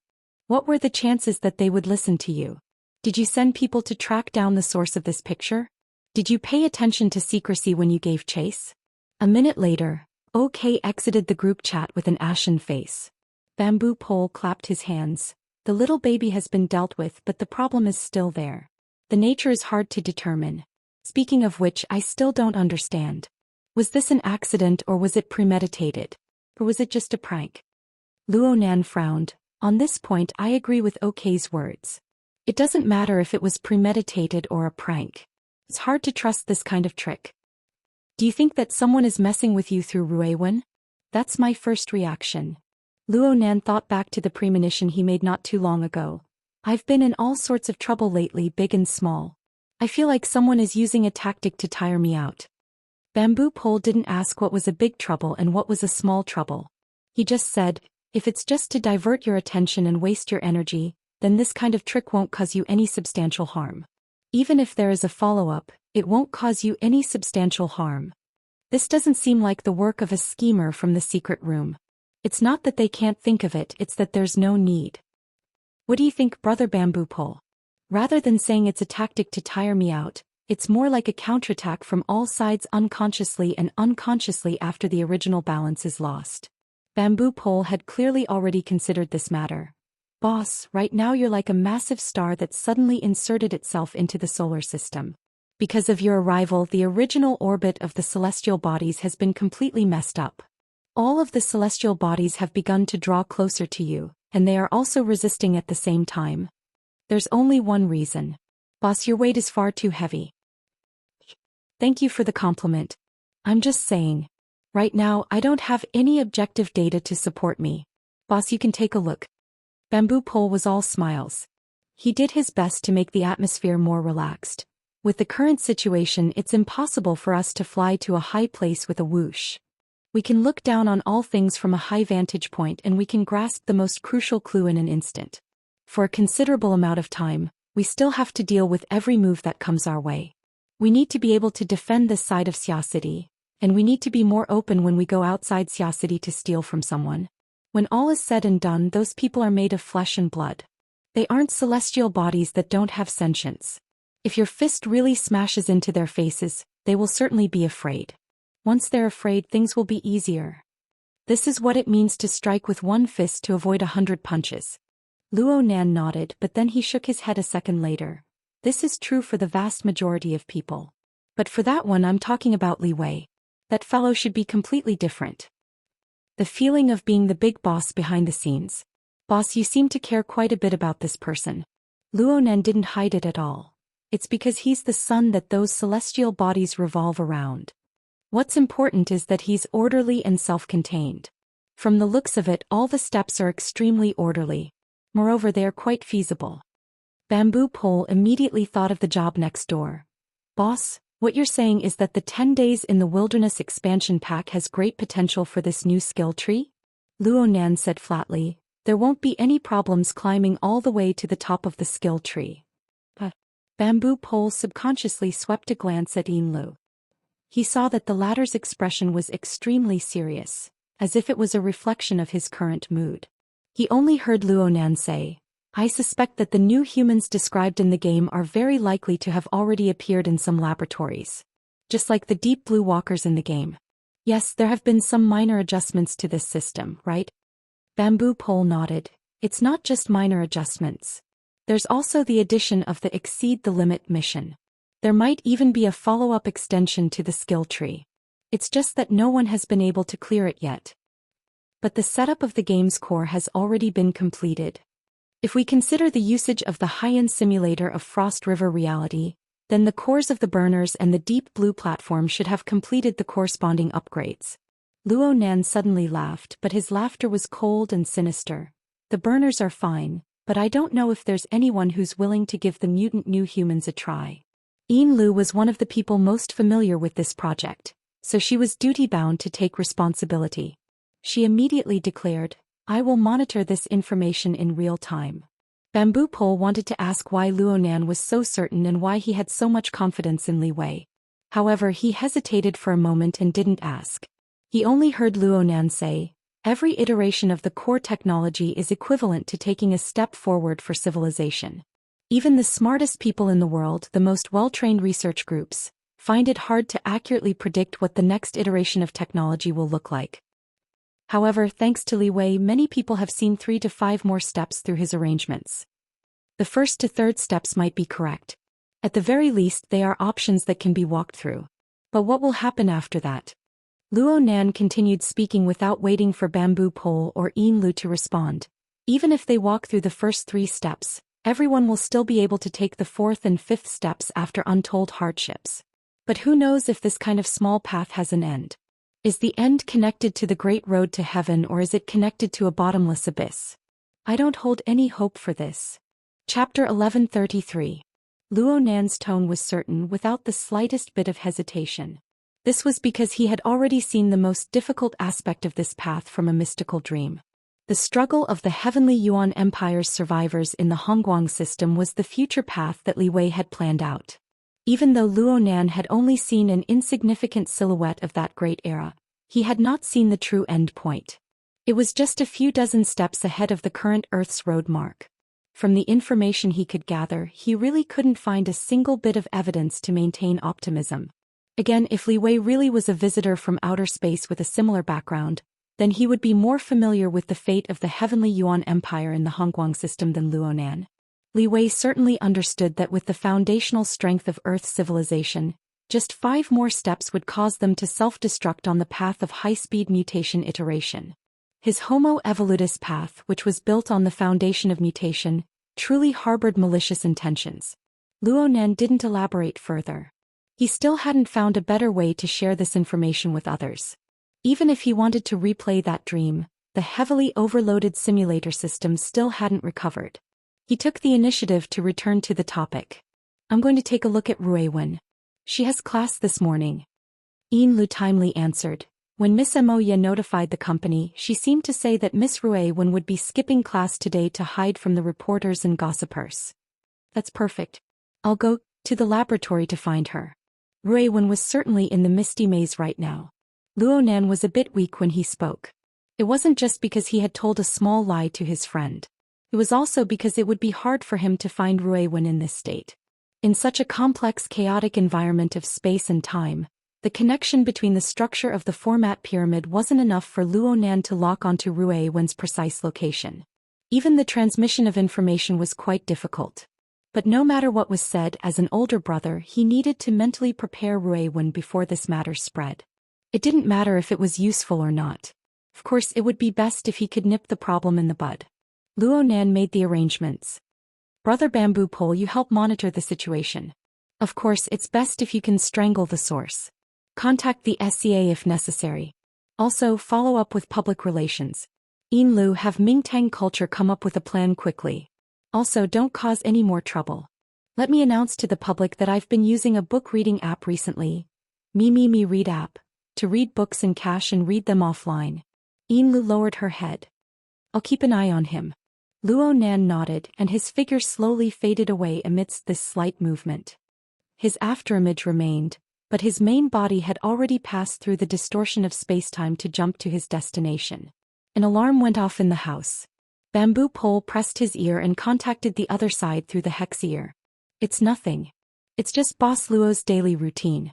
What were the chances that they would listen to you? Did you send people to track down the source of this picture? Did you pay attention to secrecy when you gave chase? A minute later, OK exited the group chat with an ashen face. Bamboo Pole clapped his hands. The little baby has been dealt with, but the problem is still there. The nature is hard to determine. Speaking of which, I still don't understand. Was this an accident or was it premeditated? Or was it just a prank? Luonan frowned. On this point I agree with OK's words. It doesn't matter if it was premeditated or a prank. It's hard to trust this kind of trick. Do you think that someone is messing with you through Ruiwen? That's my first reaction. Luonan thought back to the premonition he made not too long ago. I've been in all sorts of trouble lately, big and small. I feel like someone is using a tactic to tire me out. Bamboo Pole didn't ask what was a big trouble and what was a small trouble. He just said, if it's just to divert your attention and waste your energy, then this kind of trick won't cause you any substantial harm. Even if there is a follow-up, it won't cause you any substantial harm. This doesn't seem like the work of a schemer from the secret room. It's not that they can't think of it, it's that there's no need. What do you think, Brother Bamboo Pole? Rather than saying it's a tactic to tire me out, it's more like a counterattack from all sides unconsciously and unconsciously after the original balance is lost. Bamboo Pole had clearly already considered this matter. Boss, right now you're like a massive star that suddenly inserted itself into the solar system. Because of your arrival, the original orbit of the celestial bodies has been completely messed up. All of the celestial bodies have begun to draw closer to you, and they are also resisting at the same time. There's only one reason. Boss, your weight is far too heavy. Thank you for the compliment. I'm just saying. Right now, I don't have any objective data to support me. Boss, you can take a look. Bamboo Pole was all smiles. He did his best to make the atmosphere more relaxed. With the current situation, it's impossible for us to fly to a high place with a whoosh. We can look down on all things from a high vantage point and we can grasp the most crucial clue in an instant. For a considerable amount of time, we still have to deal with every move that comes our way. We need to be able to defend this side of Xia City, and we need to be more open when we go outside Xia City to steal from someone. When all is said and done, those people are made of flesh and blood. They aren't celestial bodies that don't have sentience. If your fist really smashes into their faces, they will certainly be afraid. Once they're afraid, things will be easier. This is what it means to strike with one fist to avoid 100 punches. Luonan nodded, but then he shook his head a second later. This is true for the vast majority of people. But for that one I'm talking about Li Wei. That fellow should be completely different. The feeling of being the big boss behind the scenes. Boss, you seem to care quite a bit about this person. Luonan didn't hide it at all. It's because he's the sun that those celestial bodies revolve around. What's important is that he's orderly and self-contained. From the looks of it, all the steps are extremely orderly. Moreover, they are quite feasible. Bamboo Pole immediately thought of the job next door. Boss, what you're saying is that the 10 days in the Wilderness expansion pack has great potential for this new skill tree? Luonan said flatly, there won't be any problems climbing all the way to the top of the skill tree. Bamboo Pole subconsciously swept a glance at Yinlu. He saw that the latter's expression was extremely serious, as if it was a reflection of his current mood. He only heard Luonan say, I suspect that the new humans described in the game are very likely to have already appeared in some laboratories. Just like the deep blue walkers in the game. Yes, there have been some minor adjustments to this system, right? Bamboo Pole nodded. It's not just minor adjustments. There's also the addition of the Exceed the Limit mission. There might even be a follow-up extension to the skill tree. It's just that no one has been able to clear it yet. But the setup of the game's core has already been completed. If we consider the usage of the high-end simulator of Frost River reality, then the cores of the burners and the deep blue platform should have completed the corresponding upgrades. Luonan suddenly laughed, but his laughter was cold and sinister. The burners are fine, but I don't know if there's anyone who's willing to give the mutant new humans a try. Yinlu was one of the people most familiar with this project, so she was duty-bound to take responsibility. She immediately declared, I will monitor this information in real time. Bamboo Pole wanted to ask why Luonan was so certain and why he had so much confidence in Li Wei. However, he hesitated for a moment and didn't ask. He only heard Luonan say, every iteration of the core technology is equivalent to taking a step forward for civilization. Even the smartest people in the world, the most well-trained research groups, find it hard to accurately predict what the next iteration of technology will look like. However, thanks to Li Wei, many people have seen 3 to 5 more steps through his arrangements. The first to third steps might be correct. At the very least, they are options that can be walked through. But what will happen after that? Luo Nan continued speaking without waiting for Bamboo Pole or Yin Lu to respond. Even if they walk through the first 3 steps, everyone will still be able to take the 4th and 5th steps after untold hardships. But who knows if this kind of small path has an end? Is the end connected to the great road to heaven, or is it connected to a bottomless abyss? I don't hold any hope for this. Chapter 1133. Luo Nan's tone was certain without the slightest bit of hesitation. This was because he had already seen the most difficult aspect of this path from a mystical dream. The struggle of the Heavenly Yuan Empire's survivors in the Hongguang system was the future path that Li Wei had planned out. Even though Luo Nan had only seen an insignificant silhouette of that great era, he had not seen the true end point. It was just a few dozen steps ahead of the current Earth's road mark. From the information he could gather, he really couldn't find a single bit of evidence to maintain optimism. Again, if Li Wei really was a visitor from outer space with a similar background, then he would be more familiar with the fate of the Heavenly Yuan Empire in the Hongguang system than Luo Nan. Li Wei certainly understood that with the foundational strength of Earth's civilization, just 5 more steps would cause them to self-destruct on the path of high-speed mutation iteration. His Homo evolutus path, which was built on the foundation of mutation, truly harbored malicious intentions. Luo Nan didn't elaborate further. He still hadn't found a better way to share this information with others. Even if he wanted to replay that dream, the heavily overloaded simulator system still hadn't recovered. He took the initiative to return to the topic. I'm going to take a look at Ruiwen. She has class this morning. Yin Lu timely answered. When Miss Moya notified the company, she seemed to say that Miss Ruiwen would be skipping class today to hide from the reporters and gossipers. That's perfect. I'll go to the laboratory to find her. Ruiwen was certainly in the misty maze right now. Luo Nan was a bit weak when he spoke. It wasn't just because he had told a small lie to his friend. It was also because it would be hard for him to find Ruiwen in this state. In such a complex, chaotic environment of space and time, the connection between the structure of the format pyramid wasn't enough for Luo Nan to lock onto Ruiwen's precise location. Even the transmission of information was quite difficult. But no matter what was said, as an older brother, he needed to mentally prepare Ruiwen before this matter spread. It didn't matter if it was useful or not. Of course, it would be best if he could nip the problem in the bud. Luo Nan made the arrangements. Brother Bamboo Pole, you help monitor the situation. Of course, it's best if you can strangle the source. Contact the SCA if necessary. Also, follow up with public relations. Yin Lu, have Mingtang culture come up with a plan quickly. Also, don't cause any more trouble. Let me announce to the public that I've been using a book reading app recently. Me Read app. To read books in cache and read them offline. Yin Lu lowered her head. I'll keep an eye on him. Luo Nan nodded, and his figure slowly faded away amidst this slight movement. His afterimage remained, but his main body had already passed through the distortion of spacetime to jump to his destination. An alarm went off in the house. Bamboo Pole pressed his ear and contacted the other side through the hex ear. It's nothing. It's just Boss Luo's daily routine.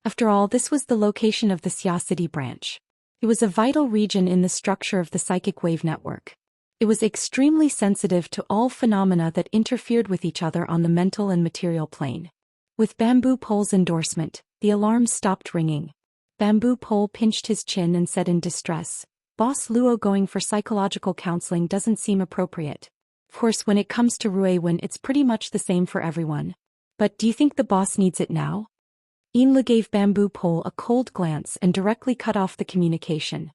After all, this was the location of the Xia City branch. It was a vital region in the structure of the psychic wave network. It was extremely sensitive to all phenomena that interfered with each other on the mental and material plane. With Bamboo Pole's endorsement, the alarm stopped ringing. Bamboo Pole pinched his chin and said in distress, Boss Luo going for psychological counseling doesn't seem appropriate. Of course, when it comes to Ruiwen, it's pretty much the same for everyone. But do you think the boss needs it now? Yin Lu gave Bamboo Pole a cold glance and directly cut off the communication.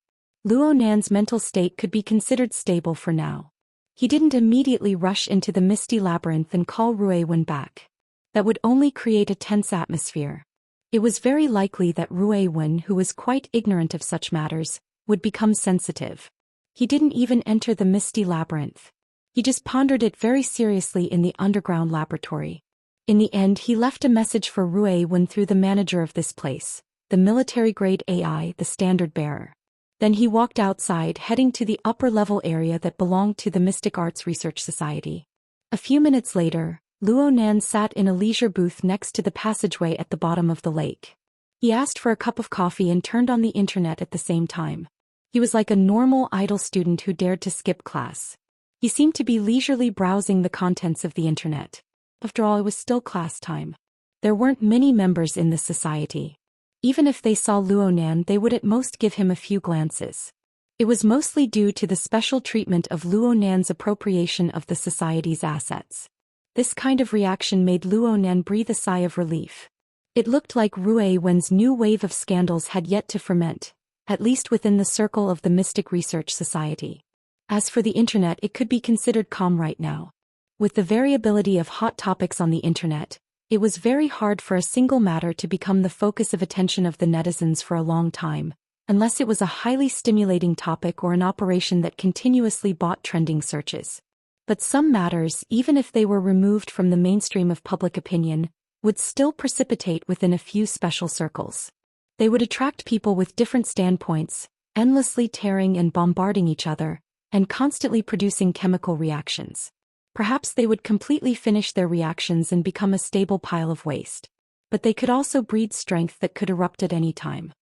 Luo Nan's mental state could be considered stable for now. He didn't immediately rush into the misty labyrinth and call Ruiwen back. That would only create a tense atmosphere. It was very likely that Ruiwen, who was quite ignorant of such matters, would become sensitive. He didn't even enter the misty labyrinth. He just pondered it very seriously in the underground laboratory. In the end, he left a message for Ruiwen through the manager of this place, the military-grade AI, the standard bearer. Then he walked outside, heading to the upper-level area that belonged to the Mystic Arts Research Society. A few minutes later, Luo Nan sat in a leisure booth next to the passageway at the bottom of the lake. He asked for a cup of coffee and turned on the internet at the same time. He was like a normal idle student who dared to skip class. He seemed to be leisurely browsing the contents of the internet. After all, it was still class time. There weren't many members in this society. Even if they saw Luo Nan, they would at most give him a few glances. It was mostly due to the special treatment of Luo Nan's appropriation of the society's assets. This kind of reaction made Luo Nan breathe a sigh of relief. It looked like Rui Wen's new wave of scandals had yet to ferment, at least within the circle of the Mystic Research Society. As for the internet, it could be considered calm right now. With the variability of hot topics on the internet, it was very hard for a single matter to become the focus of attention of the netizens for a long time, unless it was a highly stimulating topic or an operation that continuously bought trending searches. But some matters, even if they were removed from the mainstream of public opinion, would still precipitate within a few special circles. They would attract people with different standpoints, endlessly tearing and bombarding each other, and constantly producing chemical reactions. Perhaps they would completely finish their reactions and become a stable pile of waste. But they could also breed strength that could erupt at any time.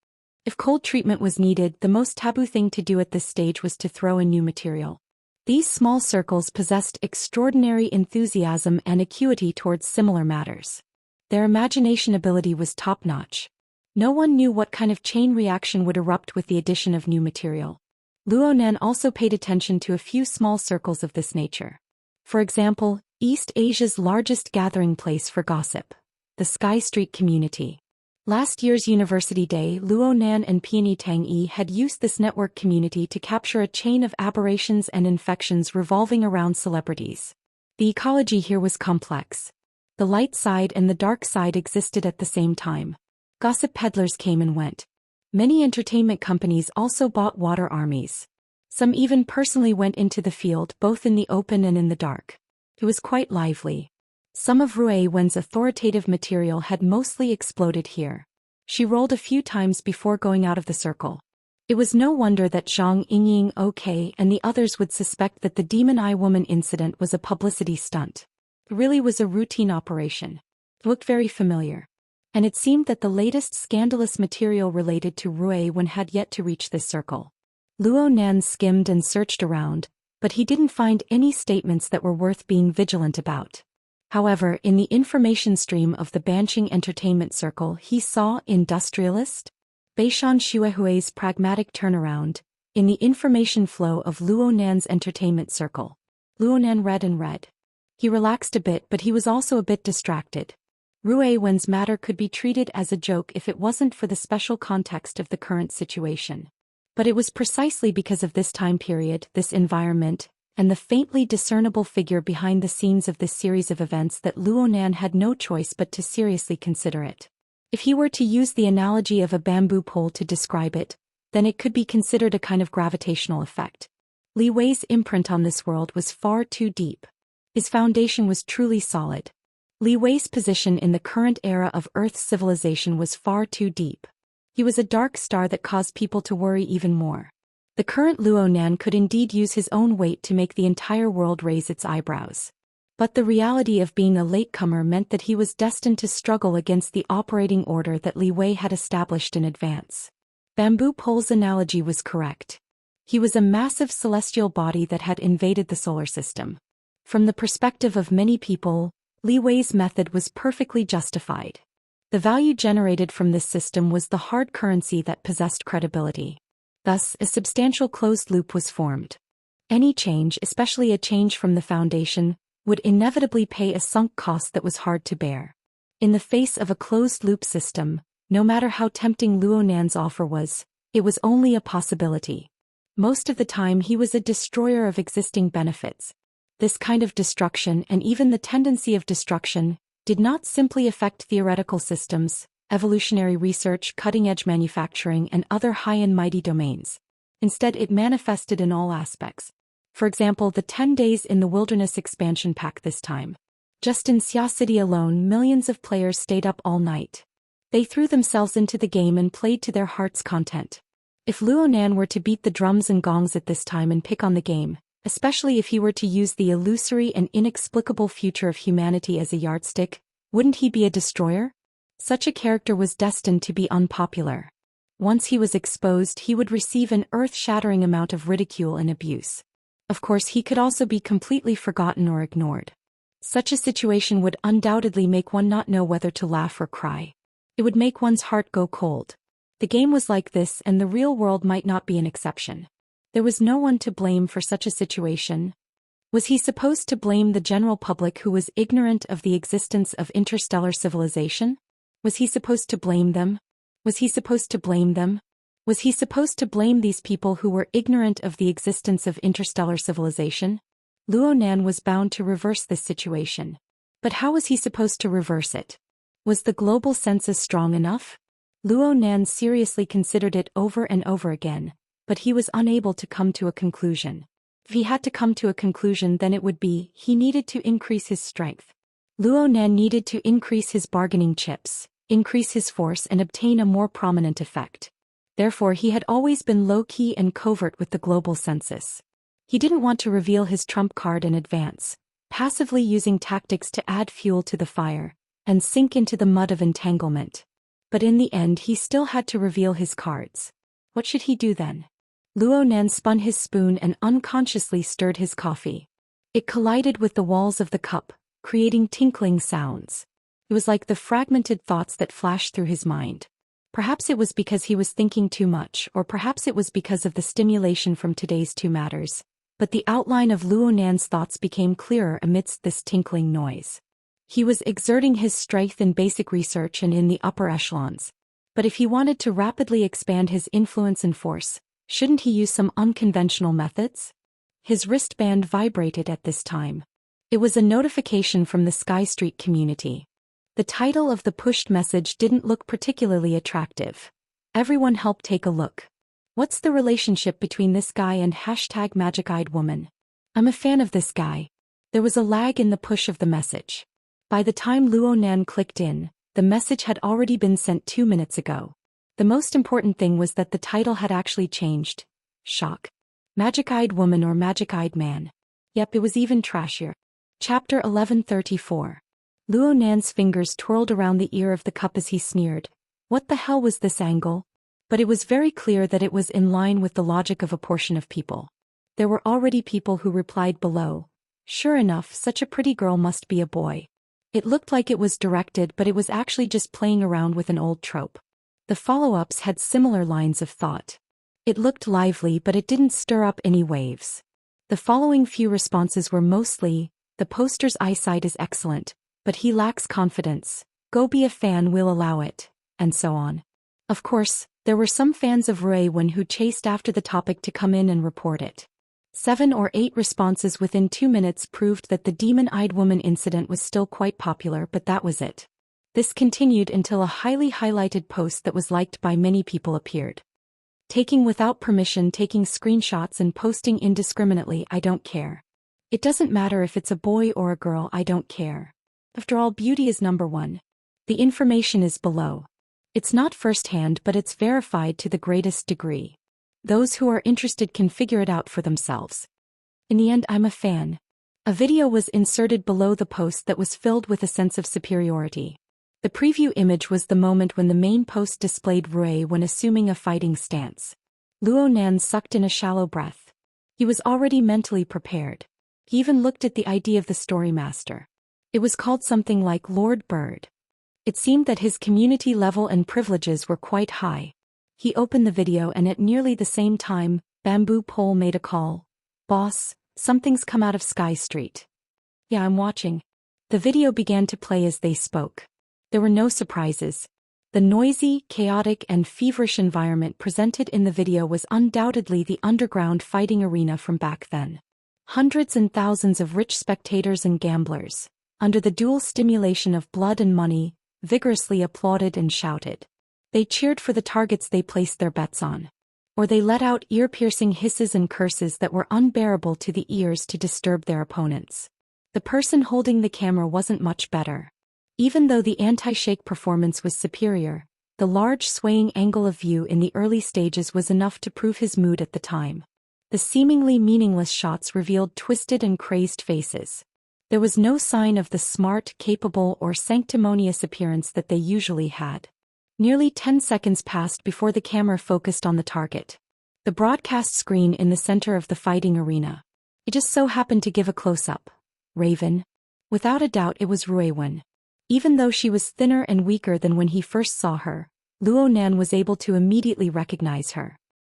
If cold treatment was needed, the most taboo thing to do at this stage was to throw in new material. These small circles possessed extraordinary enthusiasm and acuity towards similar matters. Their imagination ability was top-notch. No one knew what kind of chain reaction would erupt with the addition of new material. Luo Nan also paid attention to a few small circles of this nature. For example, East Asia's largest gathering place for gossip, the Sky Street community. Last year's University Day, Luo Nan and Peony Tang Yi had used this network community to capture a chain of aberrations and infections revolving around celebrities. The ecology here was complex. The light side and the dark side existed at the same time. Gossip peddlers came and went. Many entertainment companies also bought water armies. Some even personally went into the field, both in the open and in the dark. It was quite lively. Some of Rui Wen's authoritative material had mostly exploded here. She rolled a few times before going out of the circle. It was no wonder that Zhang Yingying OK and the others would suspect that the Demon Eye Woman incident was a publicity stunt. It really was a routine operation. It looked very familiar. And it seemed that the latest scandalous material related to Rui Wen had yet to reach this circle. Luo Nan skimmed and searched around, but he didn't find any statements that were worth being vigilant about. However, in the information stream of the Banqing Entertainment Circle, he saw Industrialist, Beishan Xuehui's pragmatic turnaround, in the information flow of Luo Nan's Entertainment Circle. Luo Nan read and read. He relaxed a bit, but he was also a bit distracted. Rui Wen's matter could be treated as a joke if it wasn't for the special context of the current situation. But it was precisely because of this time period, this environment, and the faintly discernible figure behind the scenes of this series of events that Luo Nan had no choice but to seriously consider it. If he were to use the analogy of a bamboo pole to describe it, then it could be considered a kind of gravitational effect. Li Wei's imprint on this world was far too deep. His foundation was truly solid. Li Wei's position in the current era of Earth's civilization was far too deep. He was a dark star that caused people to worry even more. The current Luo Nan could indeed use his own weight to make the entire world raise its eyebrows. But the reality of being a latecomer meant that he was destined to struggle against the operating order that Li Wei had established in advance. Bamboo pole's analogy was correct. He was a massive celestial body that had invaded the solar system. From the perspective of many people, Li Wei's method was perfectly justified. The value generated from this system was the hard currency that possessed credibility. Thus, a substantial closed loop was formed. Any change, especially a change from the foundation, would inevitably pay a sunk cost that was hard to bear. In the face of a closed-loop system, no matter how tempting Luo Nan's offer was, it was only a possibility. Most of the time he was a destroyer of existing benefits. This kind of destruction, and even the tendency of destruction, did not simply affect theoretical systems, evolutionary research, cutting-edge manufacturing, and other high and mighty domains. Instead, it manifested in all aspects. For example, the 10 days in the Wilderness expansion pack this time. Just in Xia City alone, millions of players stayed up all night. They threw themselves into the game and played to their heart's content. If Luo Nan were to beat the drums and gongs at this time and pick on the game, Especially if he were to use the illusory and inexplicable future of humanity as a yardstick, wouldn't he be a destroyer? Such a character was destined to be unpopular. Once he was exposed, he would receive an earth-shattering amount of ridicule and abuse. Of course, he could also be completely forgotten or ignored. Such a situation would undoubtedly make one not know whether to laugh or cry. It would make one's heart go cold. The game was like this, and the real world might not be an exception. There was no one to blame for such a situation. Was he supposed to blame the general public who was ignorant of the existence of interstellar civilization? Was he supposed to blame them? Was he supposed to blame them? Was he supposed to blame these people who were ignorant of the existence of interstellar civilization? Luo Nan was bound to reverse this situation. But how was he supposed to reverse it? Was the global census strong enough? Luo Nan seriously considered it over and over again, but he was unable to come to a conclusion. If he had to come to a conclusion, then it would be, he needed to increase his strength. Luo Nan needed to increase his bargaining chips, increase his force and obtain a more prominent effect. Therefore he had always been low-key and covert with the global census. He didn't want to reveal his trump card in advance, passively using tactics to add fuel to the fire, and sink into the mud of entanglement. But in the end he still had to reveal his cards. What should he do then? Luo Nan spun his spoon and unconsciously stirred his coffee. It collided with the walls of the cup, creating tinkling sounds. It was like the fragmented thoughts that flashed through his mind. Perhaps it was because he was thinking too much, or perhaps it was because of the stimulation from today's two matters. But the outline of Luo Nan's thoughts became clearer amidst this tinkling noise. He was exerting his strength in basic research and in the upper echelons. But if he wanted to rapidly expand his influence and force, shouldn't he use some unconventional methods? His wristband vibrated at this time. It was a notification from the Sky Street community. The title of the pushed message didn't look particularly attractive. Everyone help take a look. What's the relationship between this guy and #magic-eyed woman? I'm a fan of this guy. There was a lag in the push of the message. By the time Luo Nan clicked in, the message had already been sent 2 minutes ago. The most important thing was that the title had actually changed. Shock. Magic-eyed woman or magic-eyed man. Yep, it was even trashier. Chapter 1134. Luo Nan's fingers twirled around the ear of the cup as he sneered. What the hell was this angle? But it was very clear that it was in line with the logic of a portion of people. There were already people who replied below. Sure enough, such a pretty girl must be a boy. It looked like it was directed, but it was actually just playing around with an old trope. The follow-ups had similar lines of thought. It looked lively, but it didn't stir up any waves. The following few responses were mostly, the poster's eyesight is excellent, but he lacks confidence. Go be a fan, we'll allow it, and so on. Of course, there were some fans of Rui Wen who chased after the topic to come in and report it. 7 or 8 responses within 2 minutes proved that the demon-eyed woman incident was still quite popular, but that was it. This continued until a highly highlighted post that was liked by many people appeared. Taking without permission, taking screenshots and posting indiscriminately, I don't care. It doesn't matter if it's a boy or a girl, I don't care. After all, beauty is number one. The information is below. It's not first-hand, but it's verified to the greatest degree. Those who are interested can figure it out for themselves. In the end, I'm a fan. A video was inserted below the post that was filled with a sense of superiority. The preview image was the moment when the main post displayed Rui when assuming a fighting stance. Luo Nan sucked in a shallow breath. He was already mentally prepared. He even looked at the ID of the story master. It was called something like Lord Bird. It seemed that his community level and privileges were quite high. He opened the video and at nearly the same time, Bamboo Pole made a call. Boss, something's come out of Sky Street. Yeah, I'm watching. The video began to play as they spoke. There were no surprises. The noisy, chaotic and feverish environment presented in the video was undoubtedly the underground fighting arena from back then. Hundreds and thousands of rich spectators and gamblers, under the dual stimulation of blood and money, vigorously applauded and shouted. They cheered for the targets they placed their bets on. Or they let out ear-piercing hisses and curses that were unbearable to the ears to disturb their opponents. The person holding the camera wasn't much better. Even though the anti-shake performance was superior, the large swaying angle of view in the early stages was enough to prove his mood at the time. The seemingly meaningless shots revealed twisted and crazed faces. There was no sign of the smart, capable, or sanctimonious appearance that they usually had. Nearly 10 seconds passed before the camera focused on the target. The broadcast screen in the center of the fighting arena. It just so happened to give a close-up. Raven. Without a doubt it was Ruiwen. Even though she was thinner and weaker than when he first saw her, Luo Nan was able to immediately recognize her.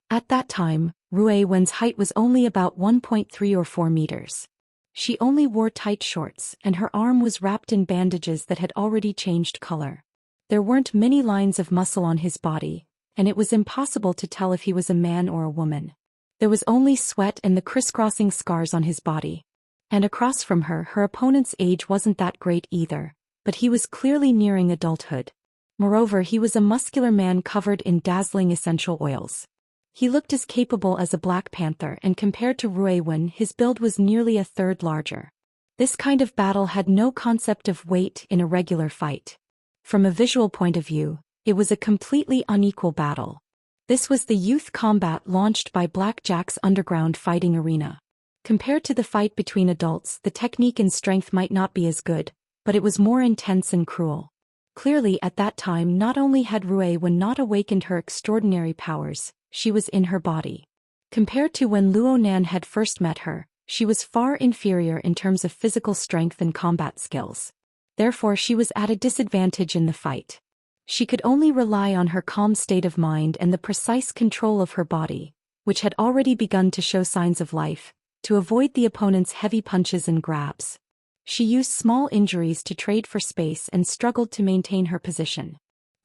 At that time, Ruiwen's height was only about 1.3 or 4 meters. She only wore tight shorts, and her arm was wrapped in bandages that had already changed color. There weren't many lines of muscle on his body, and it was impossible to tell if he was a man or a woman. There was only sweat and the crisscrossing scars on his body. And across from her, her opponent's age wasn't that great either, but he was clearly nearing adulthood. Moreover, he was a muscular man covered in dazzling essential oils. He looked as capable as a Black Panther, and compared to Ruiwen, his build was nearly a third larger. This kind of battle had no concept of weight in a regular fight. From a visual point of view, it was a completely unequal battle. This was the youth combat launched by Blackjack's underground fighting arena. Compared to the fight between adults, the technique and strength might not be as good, but it was more intense and cruel. Clearly at that time not only had Ruiwen not awakened her extraordinary powers, she was in her body. Compared to when Luo Nan had first met her, she was far inferior in terms of physical strength and combat skills. Therefore she was at a disadvantage in the fight. She could only rely on her calm state of mind and the precise control of her body, which had already begun to show signs of life, to avoid the opponent's heavy punches and grabs. She used small injuries to trade for space and struggled to maintain her position.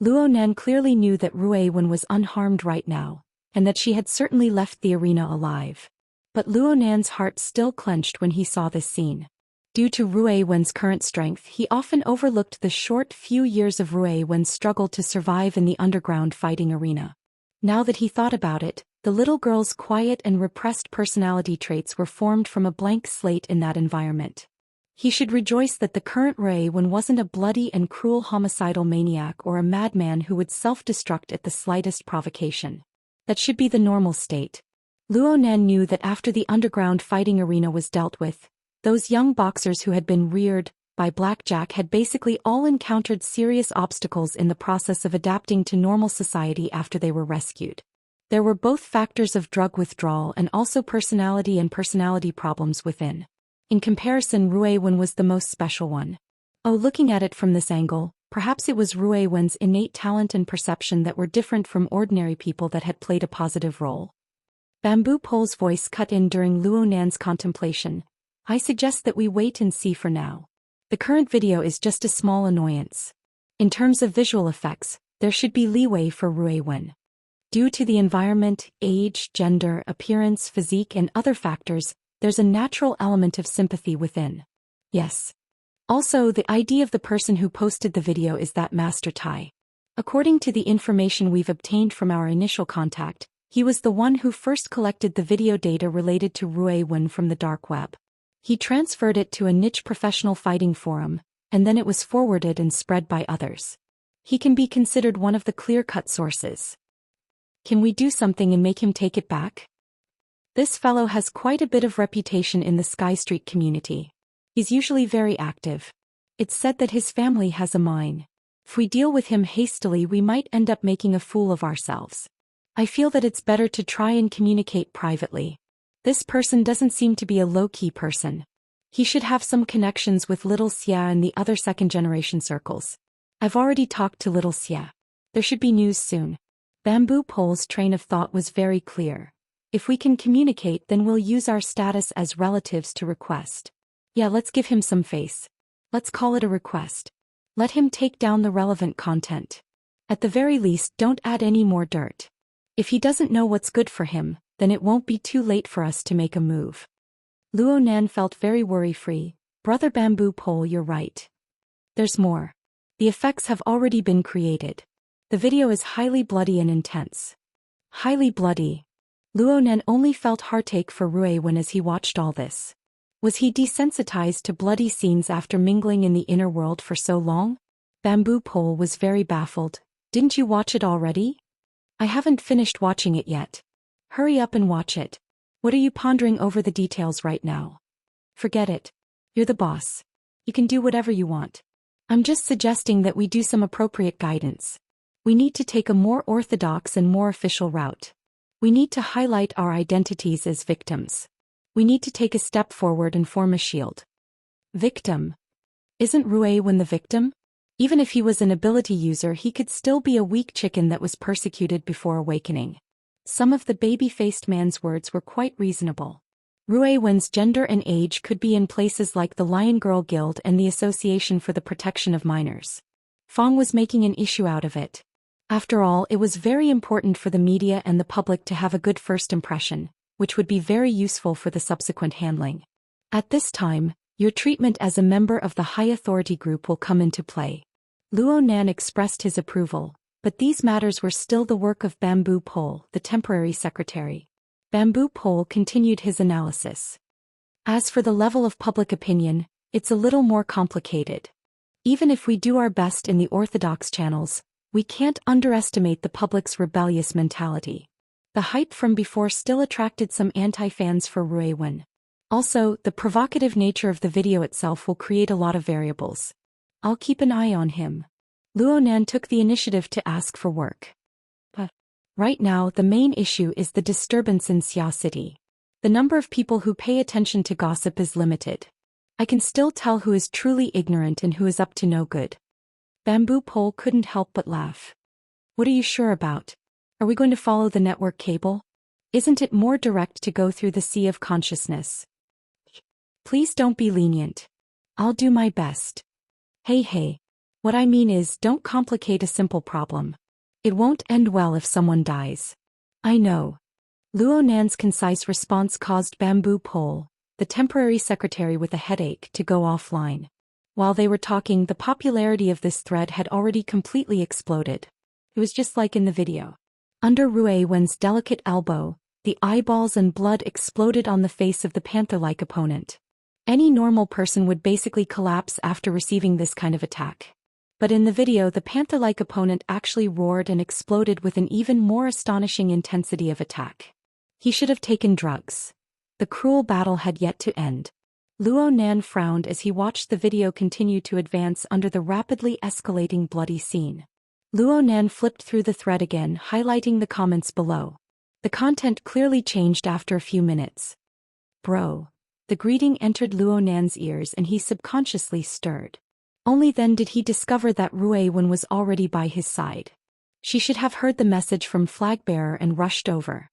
Luo Nan clearly knew that Ruiwen was unharmed right now, and that she had certainly left the arena alive. But Luo Nan's heart still clenched when he saw this scene. Due to Ruiwen's current strength, he often overlooked the short few years of Ruiwen's struggle to survive in the underground fighting arena. Now that he thought about it, the little girl's quiet and repressed personality traits were formed from a blank slate in that environment. He should rejoice that the current Ruiwen wasn't a bloody and cruel homicidal maniac or a madman who would self-destruct at the slightest provocation. That should be the normal state. Luo Nan knew that after the underground fighting arena was dealt with, those young boxers who had been reared by Blackjack had basically all encountered serious obstacles in the process of adapting to normal society after they were rescued. There were both factors of drug withdrawal and also personality problems within. In comparison, Ruiwen was the most special one. Oh, looking at it from this angle, perhaps it was Ruiwen's innate talent and perception that were different from ordinary people that had played a positive role. Bamboo Pole's voice cut in during Luo Nan's contemplation. I suggest that we wait and see for now. The current video is just a small annoyance. In terms of visual effects, there should be leeway for Ruiwen. Due to the environment, age, gender, appearance, physique and other factors, there's a natural element of sympathy within. Yes. Also, the ID of the person who posted the video is that Master Tai. According to the information we've obtained from our initial contact, he was the one who first collected the video data related to Ruiwen from the dark web. He transferred it to a niche professional fighting forum, and then it was forwarded and spread by others. He can be considered one of the clear-cut sources. Can we do something and make him take it back? This fellow has quite a bit of reputation in the Sky Street community. He's usually very active. It's said that his family has a mine. If we deal with him hastily, we might end up making a fool of ourselves. I feel that it's better to try and communicate privately. This person doesn't seem to be a low-key person. He should have some connections with Little Xia and the other second-generation circles. I've already talked to Little Xia. There should be news soon. Bamboo Pole's train of thought was very clear. If we can communicate, then we'll use our status as relatives to request. Yeah, let's give him some face. Let's call it a request. Let him take down the relevant content. At the very least, don't add any more dirt. If he doesn't know what's good for him, then it won't be too late for us to make a move. Luo Nan felt very worry-free. Brother Bamboo Pole, you're right. There's more. The effects have already been created. The video is highly bloody and intense. Highly bloody. Luo Nan only felt heartache for Ruiwen as he watched all this. Was he desensitized to bloody scenes after mingling in the inner world for so long? Bamboo Pole was very baffled. Didn't you watch it already? I haven't finished watching it yet. Hurry up and watch it. What are you pondering over the details right now? Forget it. You're the boss. You can do whatever you want. I'm just suggesting that we do some appropriate guidance. We need to take a more orthodox and more official route. We need to highlight our identities as victims. We need to take a step forward and form a shield. Victim. Isn't Ruiwen the victim? Even if he was an ability user, he could still be a weak chicken that was persecuted before awakening. Some of the baby-faced man's words were quite reasonable. Ruiwen's gender and age could be in places like the Lion Girl Guild and the Association for the Protection of Minors. Fong was making an issue out of it. After all, it was very important for the media and the public to have a good first impression, which would be very useful for the subsequent handling. At this time, your treatment as a member of the high authority group will come into play. Luo Nan expressed his approval, but these matters were still the work of Bamboo Pole, the temporary secretary. Bamboo Pole continued his analysis. As for the level of public opinion, it's a little more complicated. Even if we do our best in the orthodox channels, we can't underestimate the public's rebellious mentality. The hype from before still attracted some anti-fans for Ruiwen. Also, the provocative nature of the video itself will create a lot of variables. I'll keep an eye on him. Luo Nan took the initiative to ask for work. But right now the main issue is the disturbance in Xia City. The number of people who pay attention to gossip is limited. I can still tell who is truly ignorant and who is up to no good. Bamboo Pole couldn't help but laugh. What are you sure about? Are we going to follow the network cable? Isn't it more direct to go through the sea of consciousness? Please don't be lenient. I'll do my best. Hey. What I mean is, don't complicate a simple problem. It won't end well if someone dies. I know. Luo Nan's concise response caused Bamboo Pole, the temporary secretary with a headache, to go offline. While they were talking, the popularity of this thread had already completely exploded. It was just like in the video. Under Ruiwen's delicate elbow, the eyeballs and blood exploded on the face of the panther-like opponent. Any normal person would basically collapse after receiving this kind of attack. But in the video, the panther-like opponent actually roared and exploded with an even more astonishing intensity of attack. He should have taken drugs. The cruel battle had yet to end. Luo Nan frowned as he watched the video continue to advance under the rapidly escalating bloody scene. Luo Nan flipped through the thread again, highlighting the comments below. The content clearly changed after a few minutes. Bro. The greeting entered Luo Nan's ears and he subconsciously stirred. Only then did he discover that Ruiwen was already by his side. She should have heard the message from Flagbearer and rushed over.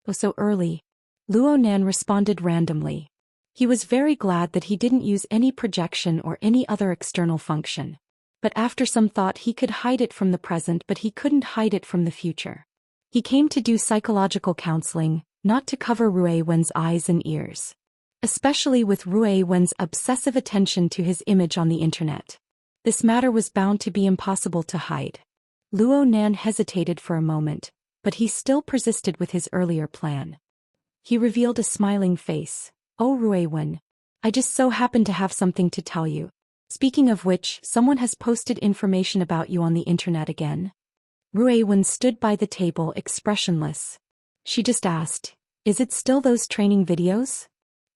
Oh, so early. Luo Nan responded randomly. He was very glad that he didn't use any projection or any other external function. But after some thought, he could hide it from the present, but he couldn't hide it from the future. He came to do psychological counseling, not to cover Ruiwen's eyes and ears. Especially with Ruiwen's obsessive attention to his image on the internet. This matter was bound to be impossible to hide. Luo Nan hesitated for a moment, but he still persisted with his earlier plan. He revealed a smiling face. Oh Ruiwen. I just so happen to have something to tell you. Speaking of which, someone has posted information about you on the internet again. Ruiwen stood by the table expressionless. She just asked, is it still those training videos?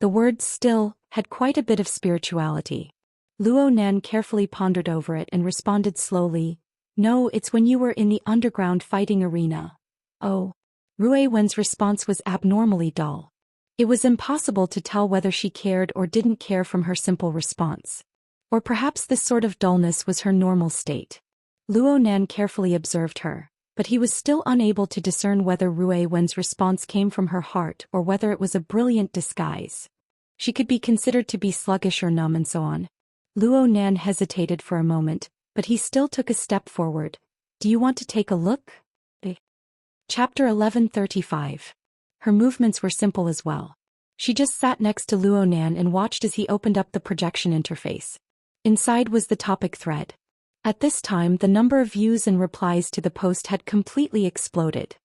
The word still had quite a bit of spirituality. Luo Nan carefully pondered over it and responded slowly, no, it's when you were in the underground fighting arena. Oh. Ruiwen's response was abnormally dull. It was impossible to tell whether she cared or didn't care from her simple response. Or perhaps this sort of dullness was her normal state. Luo Nan carefully observed her, but he was still unable to discern whether Ruiwen's response came from her heart or whether it was a brilliant disguise. She could be considered to be sluggish or numb and so on. Luo Nan hesitated for a moment, but he still took a step forward. Do you want to take a look? Chapter 1135. Her movements were simple as well. She just sat next to Luo Nan and watched as he opened up the projection interface. Inside was the topic thread. At this time, the number of views and replies to the post had completely exploded.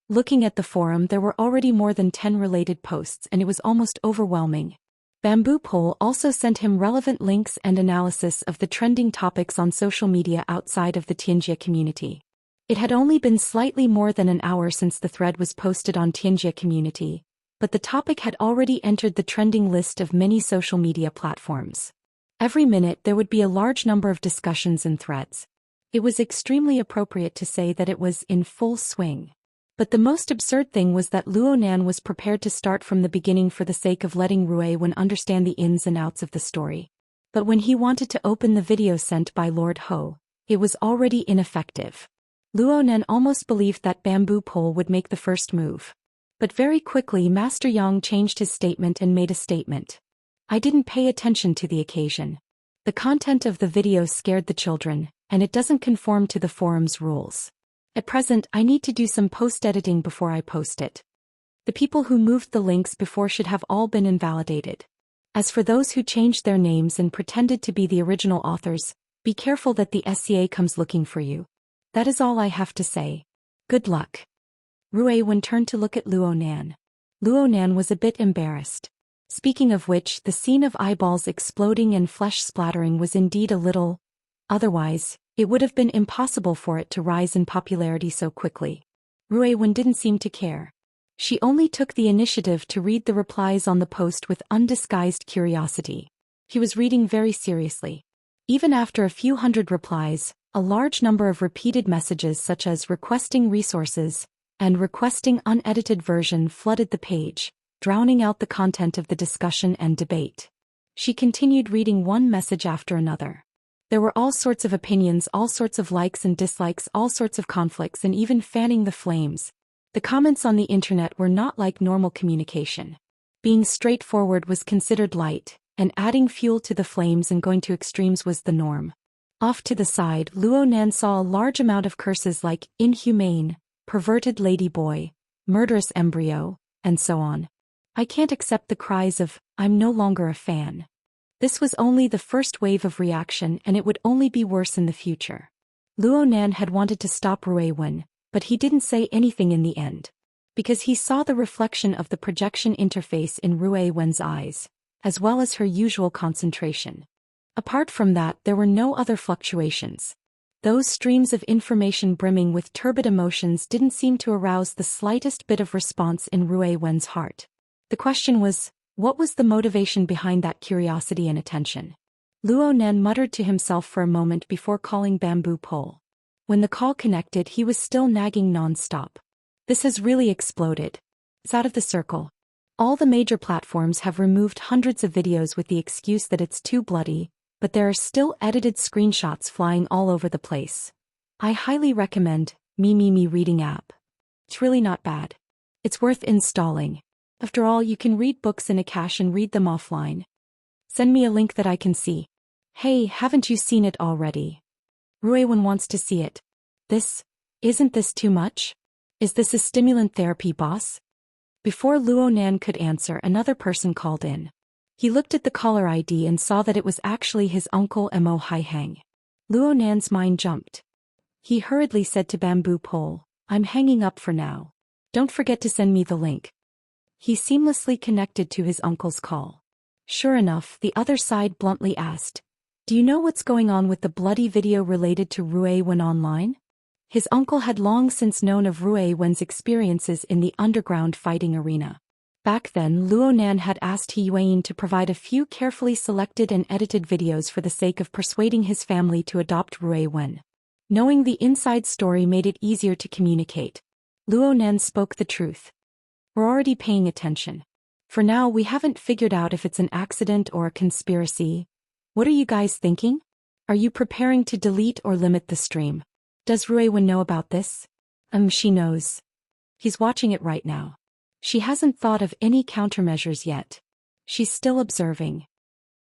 Looking at the forum, there were already more than 10 related posts and it was almost overwhelming. Bamboo Pole also sent him relevant links and analysis of the trending topics on social media outside of the Xianxia community. It had only been slightly more than an hour since the thread was posted on Xianxia community, but the topic had already entered the trending list of many social media platforms. Every minute there would be a large number of discussions and threads. It was extremely appropriate to say that it was in full swing. But the most absurd thing was that Luo Nan was prepared to start from the beginning for the sake of letting Rui Wen understand the ins and outs of the story. But when he wanted to open the video sent by Lord Ho, it was already ineffective. Luo Nan almost believed that bamboo pole would make the first move. But very quickly Master Yang changed his statement and made a statement. I didn't pay attention to the occasion. The content of the video scared the children, and it doesn't conform to the forum's rules. At present, I need to do some post-editing before I post it. The people who moved the links before should have all been invalidated. As for those who changed their names and pretended to be the original authors, be careful that the SCA comes looking for you. That is all I have to say. Good luck. Rui Wen turned to look at Luo Nan. Luo Nan was a bit embarrassed. Speaking of which, the scene of eyeballs exploding and flesh splattering was indeed a little. Otherwise, it would have been impossible for it to rise in popularity so quickly. Rui Wen didn't seem to care. She only took the initiative to read the replies on the post with undisguised curiosity. He was reading very seriously. Even after a few hundred replies, a large number of repeated messages such as requesting resources and requesting unedited version flooded the page, drowning out the content of the discussion and debate. She continued reading one message after another. There were all sorts of opinions, all sorts of likes and dislikes, all sorts of conflicts, and even fanning the flames. The comments on the internet were not like normal communication. Being straightforward was considered light, and adding fuel to the flames and going to extremes was the norm. Off to the side, Luo Nan saw a large amount of curses like inhumane, perverted ladyboy, murderous embryo, and so on. I can't accept the cries of, I'm no longer a fan. This was only the first wave of reaction, and it would only be worse in the future. Luo Nan had wanted to stop Rui Wen, but he didn't say anything in the end. Because he saw the reflection of the projection interface in Rui Wen's eyes, as well as her usual concentration. Apart from that, there were no other fluctuations. Those streams of information brimming with turbid emotions didn't seem to arouse the slightest bit of response in Rui Wen's heart. The question was, what was the motivation behind that curiosity and attention? Luo Nan muttered to himself for a moment before calling bamboo pole. When the call connected, he was still nagging non-stop. This has really exploded. It's out of the circle. All the major platforms have removed hundreds of videos with the excuse that it's too bloody, but there are still edited screenshots flying all over the place. I highly recommend Me reading app. It's really not bad. It's worth installing. After all, you can read books in a cache and read them offline. Send me a link that I can see. Hey, haven't you seen it already? Rui Wen wants to see it. Isn't this too much? Is this a stimulant therapy, boss? Before Luo Nan could answer, another person called in. He looked at the caller ID and saw that it was actually his uncle Mo Haihang. Luo Nan's mind jumped. He hurriedly said to Bamboo Pole, I'm hanging up for now. Don't forget to send me the link. He seamlessly connected to his uncle's call. Sure enough, the other side bluntly asked, do you know what's going on with the bloody video related to Rui Wen online? His uncle had long since known of Rui Wen's experiences in the underground fighting arena. Back then, Luo Nan had asked He Yuan to provide a few carefully selected and edited videos for the sake of persuading his family to adopt Rui Wen. Knowing the inside story made it easier to communicate. Luo Nan spoke the truth. We're already paying attention. For now, we haven't figured out if it's an accident or a conspiracy. What are you guys thinking? Are you preparing to delete or limit the stream? Does Rui Wen know about this? She knows. He's watching it right now. She hasn't thought of any countermeasures yet. She's still observing.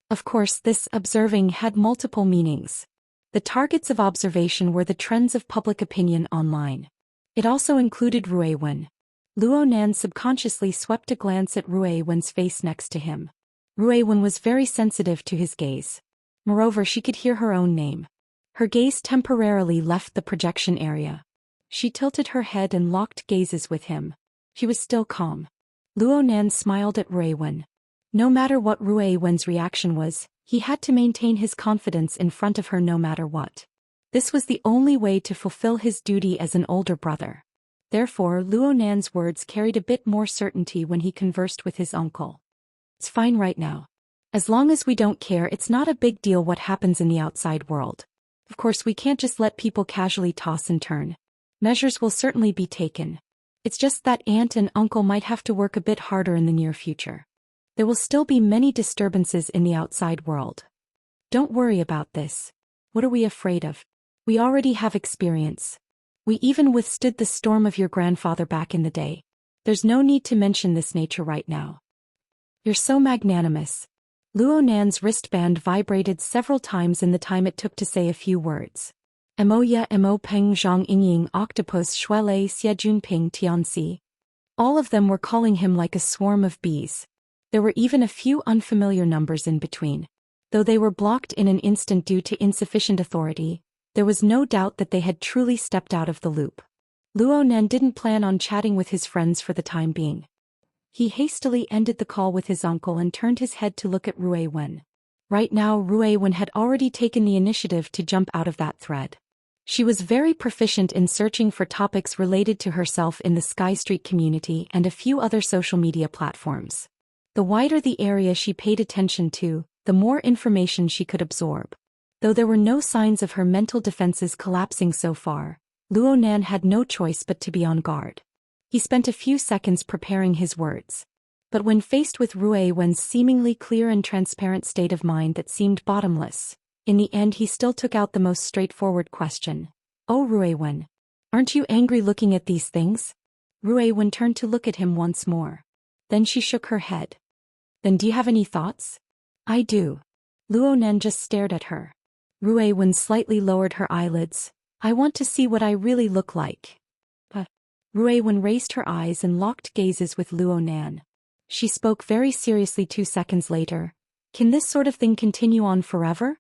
Of course, this observing had multiple meanings. The targets of observation were the trends of public opinion online. It also included Rui Wen. Luo Nan subconsciously swept a glance at Rui Wen's face next to him. Rui Wen was very sensitive to his gaze. Moreover, she could hear her own name. Her gaze temporarily left the projection area. She tilted her head and locked gazes with him. She was still calm. Luo Nan smiled at Rui Wen. No matter what Rui Wen's reaction was, he had to maintain his confidence in front of her no matter what. This was the only way to fulfill his duty as an older brother. Therefore, Luo Nan's words carried a bit more certainty when he conversed with his uncle. It's fine right now. As long as we don't care, it's not a big deal what happens in the outside world. Of course, we can't just let people casually toss and turn. Measures will certainly be taken. It's just that aunt and uncle might have to work a bit harder in the near future. There will still be many disturbances in the outside world. Don't worry about this. What are we afraid of? We already have experience. We even withstood the storm of your grandfather back in the day. There's no need to mention this nature right now. You're so magnanimous. Luo Nan's wristband vibrated several times in the time it took to say a few words. Mo ya mo peng zhang yingying octopus shuele xie junping tianxi. All of them were calling him like a swarm of bees. There were even a few unfamiliar numbers in between. Though they were blocked in an instant due to insufficient authority, there was no doubt that they had truly stepped out of the loop. Luo Nan didn't plan on chatting with his friends for the time being. He hastily ended the call with his uncle and turned his head to look at Rui Wen. Right now Rui Wen had already taken the initiative to jump out of that thread. She was very proficient in searching for topics related to herself in the Sky Street community and a few other social media platforms. The wider the area she paid attention to, the more information she could absorb. Though there were no signs of her mental defenses collapsing so far, Luo Nan had no choice but to be on guard. He spent a few seconds preparing his words. But when faced with Rui Wen's seemingly clear and transparent state of mind that seemed bottomless, in the end he still took out the most straightforward question. Oh Rui Wen, aren't you angry looking at these things? Rui Wen turned to look at him once more. Then she shook her head. Then do you have any thoughts? I do. Luo Nan just stared at her. Rui Wen slightly lowered her eyelids. I want to see what I really look like. Rui Wen raised her eyes and locked gazes with Luo Nan. She spoke very seriously 2 seconds later. Can this sort of thing continue on forever?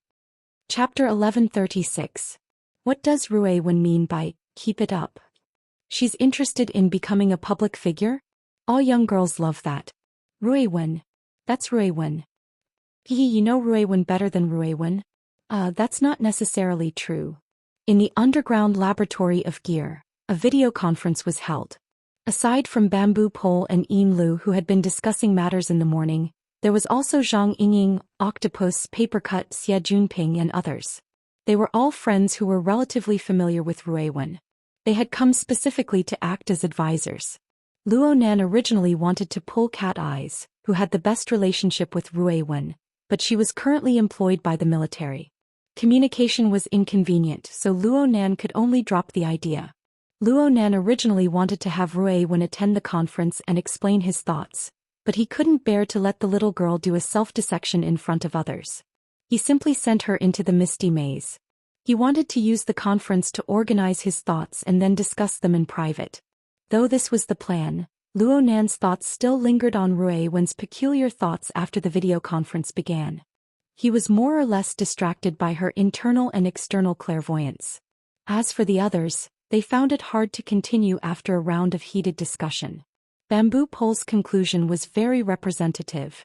Chapter 1136. What does Rui Wen mean by, keep it up? She's interested in becoming a public figure? All young girls love that. Rui Wen. That's Rui Wen. You know Rui Wen better than Rui Wen? That's not necessarily true. In the underground laboratory of Gear, a video conference was held. Aside from Bamboo Pole and Yin Lu who had been discussing matters in the morning, there was also Zhang Yingying, Octopus, Papercut, Xie Junping and others. They were all friends who were relatively familiar with Rui Wen. They had come specifically to act as advisors. Luo Nan originally wanted to pull Cat Eyes, who had the best relationship with Rui Wen, but she was currently employed by the military. Communication was inconvenient, so Luo Nan could only drop the idea. Luo Nan originally wanted to have Rui Wen attend the conference and explain his thoughts, but he couldn't bear to let the little girl do a self-dissection in front of others. He simply sent her into the misty maze. He wanted to use the conference to organize his thoughts and then discuss them in private. Though this was the plan, Luo Nan's thoughts still lingered on Rui Wen's peculiar thoughts after the video conference began. He was more or less distracted by her internal and external clairvoyance. As for the others, they found it hard to continue after a round of heated discussion. Bamboo Pole's conclusion was very representative.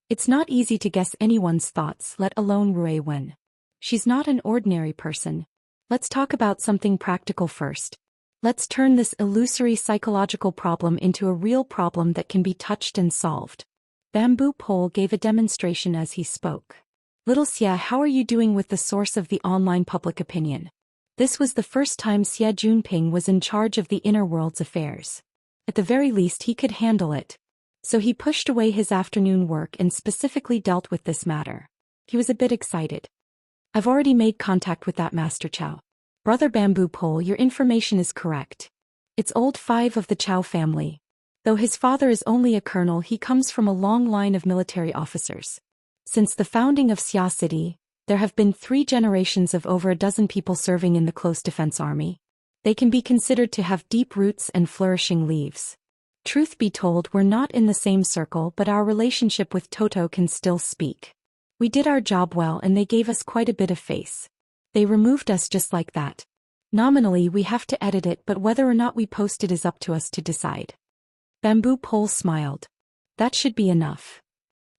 It's not easy to guess anyone's thoughts, let alone Rui Wen. She's not an ordinary person. Let's talk about something practical first. Let's turn this illusory psychological problem into a real problem that can be touched and solved. Bamboo Pole gave a demonstration as he spoke. Little Xia, how are you doing with the source of the online public opinion? This was the first time Xie Junping was in charge of the inner world's affairs. At the very least he could handle it. So he pushed away his afternoon work and specifically dealt with this matter. He was a bit excited. I've already made contact with that Master Chow. Brother Bamboo Pole, your information is correct. It's old 5 of the Chow family. Though his father is only a colonel, he comes from a long line of military officers. Since the founding of Xia City, there have been 3 generations of over a dozen people serving in the Close Defense Army. They can be considered to have deep roots and flourishing leaves. Truth be told, we're not in the same circle, but our relationship with Toto can still speak. We did our job well and they gave us quite a bit of face. They removed us just like that. Nominally we have to edit it, but whether or not we post it is up to us to decide. Bamboo Pole smiled. That should be enough.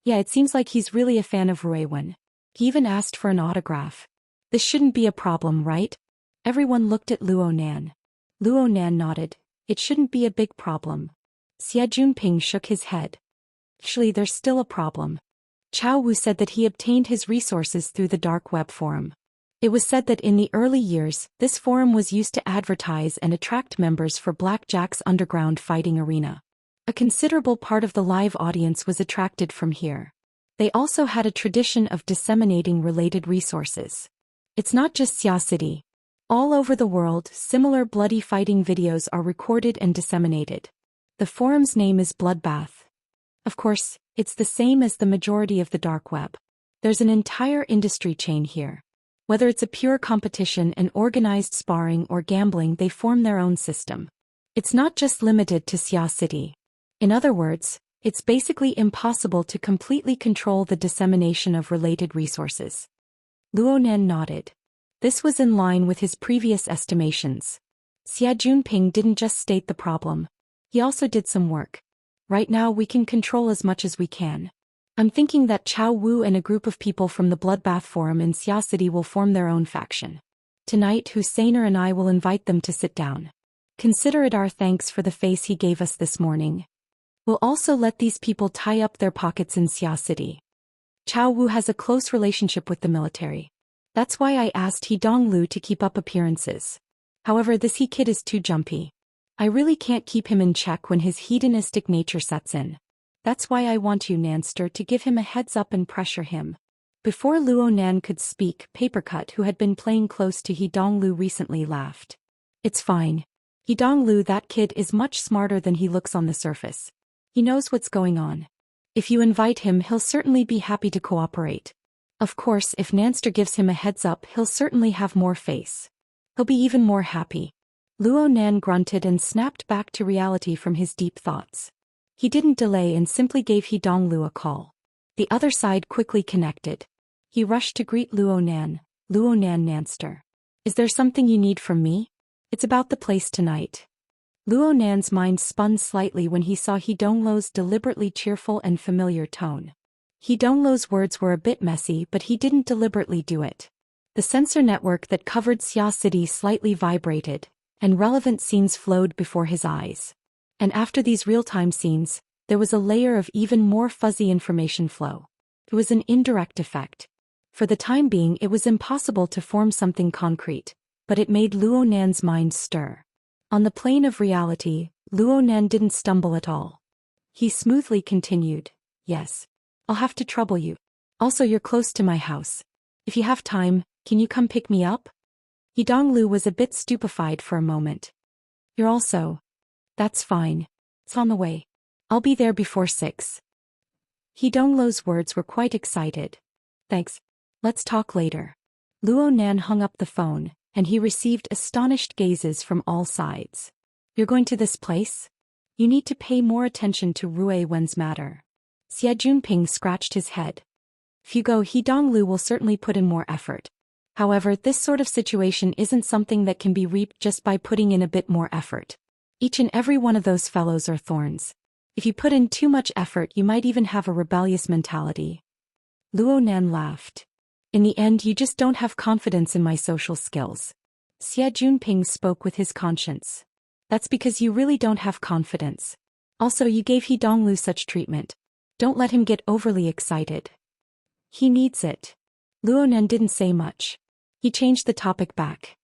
Yeah, it seems like he's really a fan of Rui Wen. He even asked for an autograph. This shouldn't be a problem, right? Everyone looked at Luo Nan. Luo Nan nodded. It shouldn't be a big problem. Xie Junping shook his head. Actually, there's still a problem. Chao Wu said that he obtained his resources through the dark web forum. It was said that in the early years, this forum was used to advertise and attract members for Blackjack's underground fighting arena. A considerable part of the live audience was attracted from here. They also had a tradition of disseminating related resources. It's not just Xia City. All over the world, similar bloody fighting videos are recorded and disseminated. The forum's name is Bloodbath. Of course, it's the same as the majority of the dark web. There's an entire industry chain here. Whether it's a pure competition and organized sparring or gambling, they form their own system. It's not just limited to Xia City. In other words, it's basically impossible to completely control the dissemination of related resources. Luonan nodded. This was in line with his previous estimations. Xie Junping didn't just state the problem. He also did some work. Right now we can control as much as we can. I'm thinking that Chao Wu and a group of people from the Bloodbath Forum in Xia City will form their own faction. Tonight Husseiner and I will invite them to sit down. Consider it our thanks for the face he gave us this morning. We'll also let these people tie up their pockets in Xia City. Chao Wu has a close relationship with the military. That's why I asked He Donglu to keep up appearances. However, this He kid is too jumpy. I really can't keep him in check when his hedonistic nature sets in. That's why I want you, Nanster, to give him a heads up and pressure him. Before Luo Nan could speak, Papercut, who had been playing close to He Donglu recently, laughed. It's fine. He Donglu, that kid is much smarter than he looks on the surface. He knows what's going on. If you invite him, he'll certainly be happy to cooperate. Of course, if Nanster gives him a heads up, he'll certainly have more face. He'll be even more happy. Luo Nan grunted and snapped back to reality from his deep thoughts. He didn't delay and simply gave He Donglu a call. The other side quickly connected. He rushed to greet Luo Nan. Luo Nan, Nanster. Is there something you need from me? It's about the place tonight. Luo Nan's mind spun slightly when he saw He Donglu's deliberately cheerful and familiar tone. He Donglu's words were a bit messy, but he didn't deliberately do it. The sensor network that covered Xia City slightly vibrated, and relevant scenes flowed before his eyes. And after these real-time scenes, there was a layer of even more fuzzy information flow. It was an indirect effect. For the time being, it was impossible to form something concrete, but it made Luo Nan's mind stir. On the plane of reality, Luo Nan didn't stumble at all. He smoothly continued, yes. I'll have to trouble you. Also, you're close to my house. If you have time, can you come pick me up? He Donglu was a bit stupefied for a moment. You're also... That's fine. It's on the way. I'll be there before 6. He Donglu's words were quite excited. Thanks. Let's talk later. Luo Nan hung up the phone, and he received astonished gazes from all sides. You're going to this place? You need to pay more attention to Rui Wen's matter. Xie Junping scratched his head. If you go, He Donglu will certainly put in more effort. However, this sort of situation isn't something that can be reaped just by putting in a bit more effort. Each and every one of those fellows are thorns. If you put in too much effort, you might even have a rebellious mentality. Luo Nan laughed. In the end, you just don't have confidence in my social skills. Xie Junping spoke with his conscience. That's because you really don't have confidence. Also, you gave He Donglu such treatment. Don't let him get overly excited. He needs it. Luo Nan didn't say much. He changed the topic back.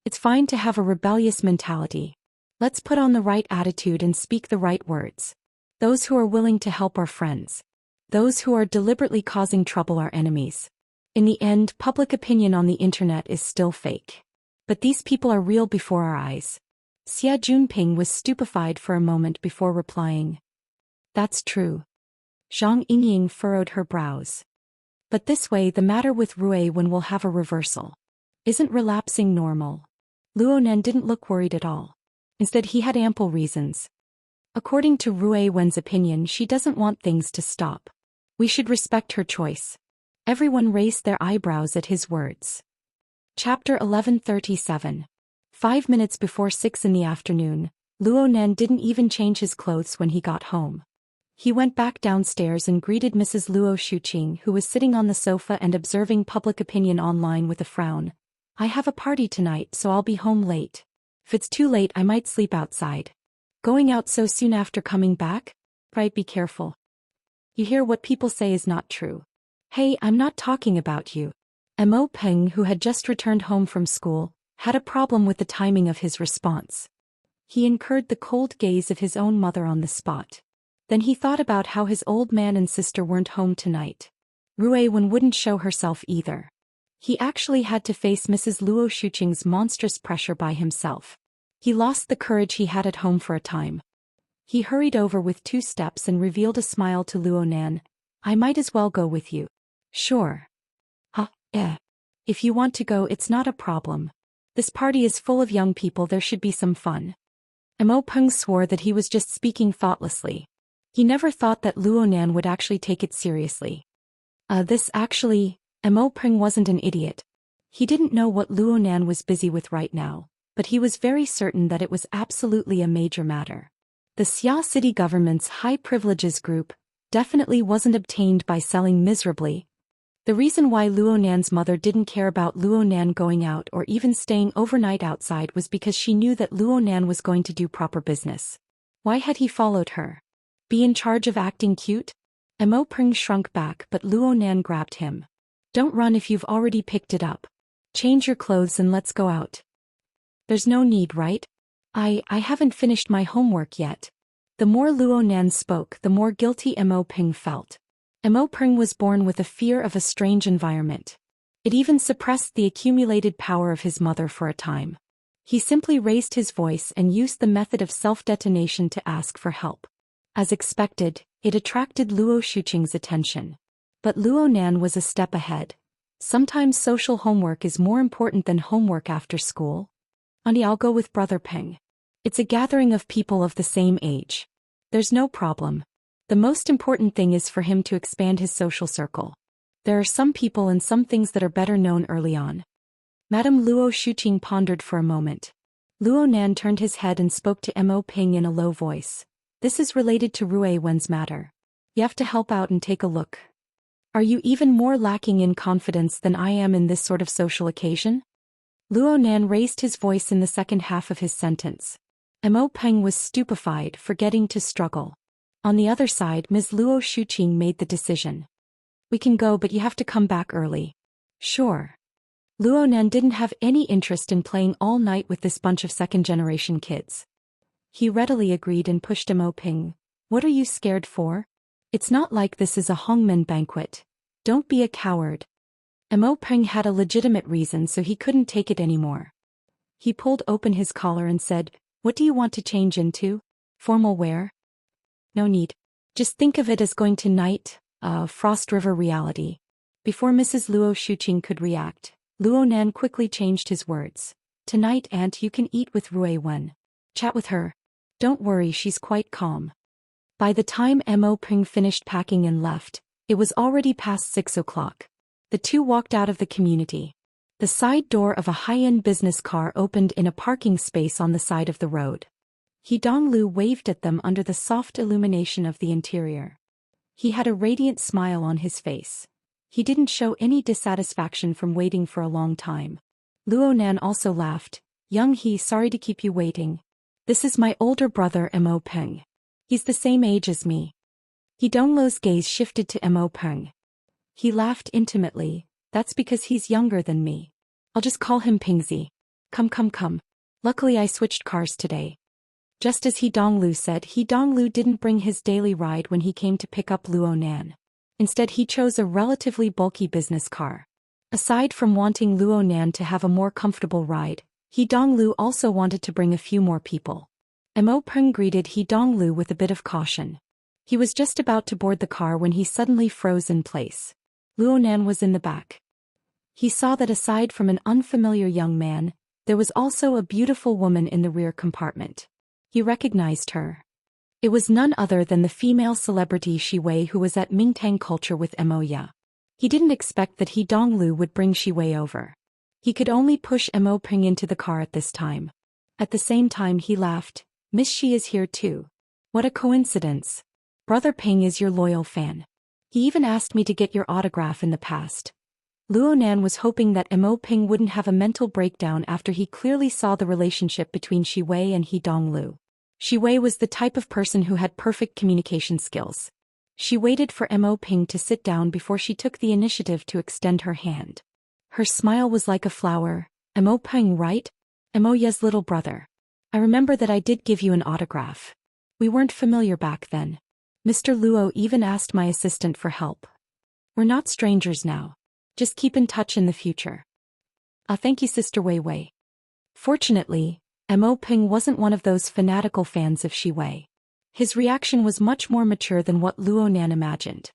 It's fine to have a rebellious mentality. Let's put on the right attitude and speak the right words. Those who are willing to help are friends. Those who are deliberately causing trouble are enemies. In the end, public opinion on the internet is still fake. But these people are real before our eyes. Xie Junping was stupefied for a moment before replying. That's true. Zhang Yingying furrowed her brows. But this way the matter with Rui Wen will have a reversal. Isn't relapsing normal? Luo Nan didn't look worried at all. Instead, he had ample reasons. According to Rui Wen's opinion, she doesn't want things to stop. We should respect her choice. Everyone raised their eyebrows at his words. Chapter 1137. 5 minutes before 6 in the afternoon, Luo Nan didn't even change his clothes when he got home. He went back downstairs and greeted Mrs. Luo Shuqing, who was sitting on the sofa and observing public opinion online with a frown. I have a party tonight, so I'll be home late. If it's too late, I might sleep outside. Going out so soon after coming back? Right, be careful. You hear what people say is not true. Hey, I'm not talking about you. Mo Peng, who had just returned home from school, had a problem with the timing of his response. He incurred the cold gaze of his own mother on the spot. Then he thought about how his old man and sister weren't home tonight. Rui Wen wouldn't show herself either. He actually had to face Mrs. Luo Shuqing's monstrous pressure by himself. He lost the courage he had at home for a time. He hurried over with 2 steps and revealed a smile to Luo Nan. I might as well go with you. Sure. If you want to go, it's not a problem. This party is full of young people, there should be some fun. Mo Peng swore that he was just speaking thoughtlessly. He never thought that Luo Nan would actually take it seriously. Mo Peng wasn't an idiot. He didn't know what Luo Nan was busy with right now, but he was very certain that it was absolutely a major matter. The Xia city government's high privileges group definitely wasn't obtained by selling miserably. The reason why Luo Nan's mother didn't care about Luo Nan going out or even staying overnight outside was because she knew that Luo Nan was going to do proper business. Why had he followed her? Be in charge of acting cute? Mo Peng shrunk back, but Luo Nan grabbed him. Don't run if you've already picked it up. Change your clothes and let's go out. There's no need, right? I haven't finished my homework yet. The more Luo Nan spoke, the more guilty Mo Peng felt. Mo Peng was born with a fear of a strange environment. It even suppressed the accumulated power of his mother for a time. He simply raised his voice and used the method of self-detonation to ask for help. As expected, it attracted Luo Shuqing's attention. But Luo Nan was a step ahead. Sometimes social homework is more important than homework after school. Auntie, I'll go with Brother Peng. It's a gathering of people of the same age. There's no problem. The most important thing is for him to expand his social circle. There are some people and some things that are better known early on. Madame Luo Shuqing pondered for a moment. Luo Nan turned his head and spoke to Mo Peng in a low voice. This is related to Rui Wen's matter. You have to help out and take a look. Are you even more lacking in confidence than I am in this sort of social occasion? Luo Nan raised his voice in the second half of his sentence. Mo Peng was stupefied, forgetting to struggle. On the other side, Ms. Luo Shuqing made the decision. We can go, but you have to come back early. Sure. Luo Nan didn't have any interest in playing all night with this bunch of second-generation kids. He readily agreed and pushed Mo Peng. What are you scared for? It's not like this is a Hongmen banquet. Don't be a coward. Mo Peng had a legitimate reason, so he couldn't take it anymore. He pulled open his collar and said, What do you want to change into? Formal wear? No need. Just think of it as going to night, Frost River reality. Before Mrs. Luo Shuqing could react, Luo Nan quickly changed his words. Tonight, Aunt, you can eat with Rui Wen. Chat with her. Don't worry, she's quite calm. By the time Mo Peng finished packing and left, it was already past 6 o'clock. The two walked out of the community. The side door of a high-end business car opened in a parking space on the side of the road. He Donglu waved at them under the soft illumination of the interior. He had a radiant smile on his face. He didn't show any dissatisfaction from waiting for a long time. Luo Nan also laughed. Young He, sorry to keep you waiting. This is my older brother Mo Peng. He's the same age as me. He Donglu's gaze shifted to Mo Peng. He laughed intimately. That's because he's younger than me. I'll just call him Pingzi. Come. Luckily I switched cars today. Just as He Donglu said, He Donglu didn't bring his daily ride when he came to pick up Luo Nan. Instead he chose a relatively bulky business car. Aside from wanting Luo Nan to have a more comfortable ride, He Donglu also wanted to bring a few more people. Mo Peng greeted He Donglu with a bit of caution. He was just about to board the car when he suddenly froze in place. Luo Nan was in the back. He saw that aside from an unfamiliar young man, there was also a beautiful woman in the rear compartment. He recognized her. It was none other than the female celebrity Shi Wei, who was at Mingtang Culture with Mo Ya. He didn't expect that He Donglu would bring Shi Wei over. He could only push Mo Peng into the car at this time. At the same time he laughed. Miss Shi is here too. What a coincidence. Brother Peng is your loyal fan. He even asked me to get your autograph in the past. Luo Nan was hoping that Mo Peng wouldn't have a mental breakdown after he clearly saw the relationship between Shi Wei and He Donglu. Xi Wei was the type of person who had perfect communication skills. She waited for Mo Ping to sit down before she took the initiative to extend her hand. Her smile was like a flower. Mo Ping, right? Mo Ye's little brother. I remember that I did give you an autograph. We weren't familiar back then. Mr. Luo even asked my assistant for help. We're not strangers now. Just keep in touch in the future. Thank you, Sister Wei Wei. Fortunately, Mo Ping wasn't one of those fanatical fans of Xi Wei. His reaction was much more mature than what Luo Nan imagined.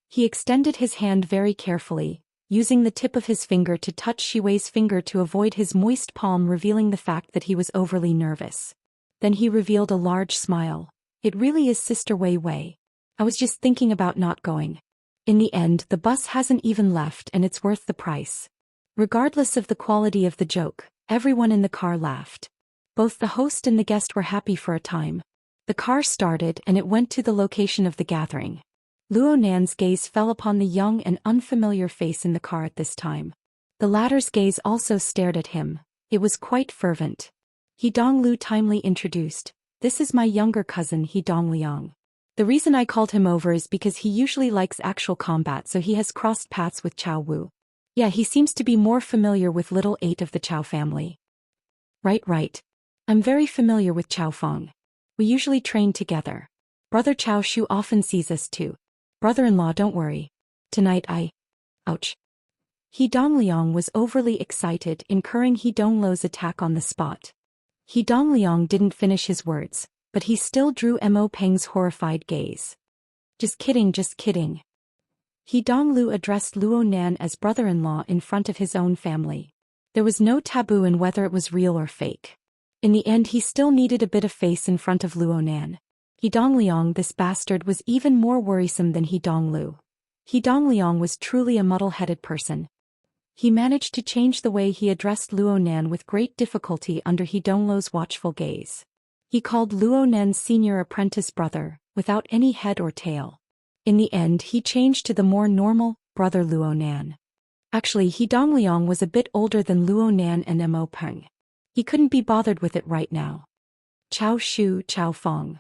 He extended his hand very carefully, using the tip of his finger to touch Xi Wei's finger to avoid his moist palm revealing the fact that he was overly nervous. Then he revealed a large smile. It really is Sister Wei Wei. I was just thinking about not going. In the end, the bus hasn't even left and it's worth the price. Regardless of the quality of the joke, everyone in the car laughed. Both the host and the guest were happy for a time. The car started and it went to the location of the gathering. Luo Nan's gaze fell upon the young and unfamiliar face in the car at this time. The latter's gaze also stared at him. It was quite fervent. He Donglu timely introduced, "This is my younger cousin He Dongliang. The reason I called him over is because he usually likes actual combat, so he has crossed paths with Chao Wu. Yeah, he seems to be more familiar with little 8 of the Chao family." Right. I'm very familiar with Chao Feng. We usually train together. Brother Chao Shu often sees us too. Brother-in-law, don't worry. Tonight Ouch. He Dongliang was overly excited, incurring He Dongluo's attack on the spot. He Dongliang didn't finish his words, but he still drew Mo Peng's horrified gaze. Just kidding. He Donglu addressed Luo Nan as brother-in-law in front of his own family. There was no taboo in whether it was real or fake. In the end, he still needed a bit of face in front of Luo Nan. He Dongliang, this bastard, was even more worrisome than He Donglu. He Dongliang was truly a muddle-headed person. He managed to change the way he addressed Luo Nan with great difficulty under He Dongluo's watchful gaze. He called Luo Nan's senior apprentice brother, without any head or tail. In the end, he changed to the more normal, brother Luo Nan. Actually, He Dongliang was a bit older than Luo Nan and Mo Peng. He couldn't be bothered with it right now. Chao Shu, Chao Feng.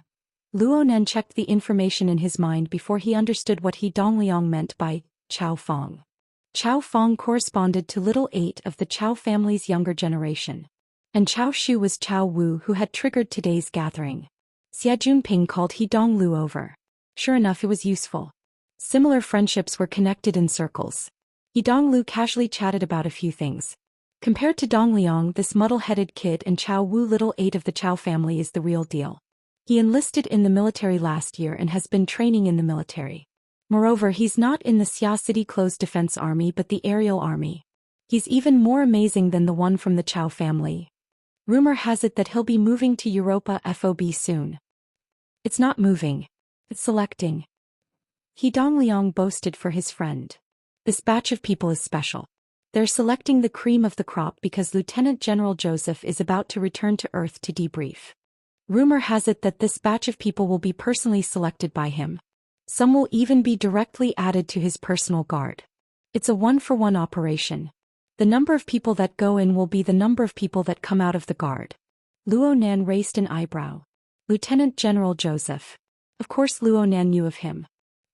Luo Nan checked the information in his mind before he understood what He Dongliang meant by Chao Feng. Chao Feng corresponded to little 8 of the Chao family's younger generation. And Chao Shu was Chao Wu, who had triggered today's gathering. Xia Junping called He Donglu over. Sure enough, it was useful. Similar friendships were connected in circles. He Donglu casually chatted about a few things. Compared to Dongliang, this muddle-headed kid and Chao Wu, little 8 of the Chao family, is the real deal. He enlisted in the military last year and has been training in the military. Moreover, he's not in the Xia City Closed Defense Army but the Aerial Army. He's even more amazing than the one from the Chao family. Rumor has it that he'll be moving to Europa FOB soon. It's not moving. It's selecting. He Dongliang boasted for his friend. This batch of people is special. They're selecting the cream of the crop because Lieutenant General Joseph is about to return to Earth to debrief. Rumor has it that this batch of people will be personally selected by him. Some will even be directly added to his personal guard. It's a one-for-one operation. The number of people that go in will be the number of people that come out of the guard. Luo Nan raised an eyebrow. Lieutenant General Joseph. Of course Luo Nan knew of him.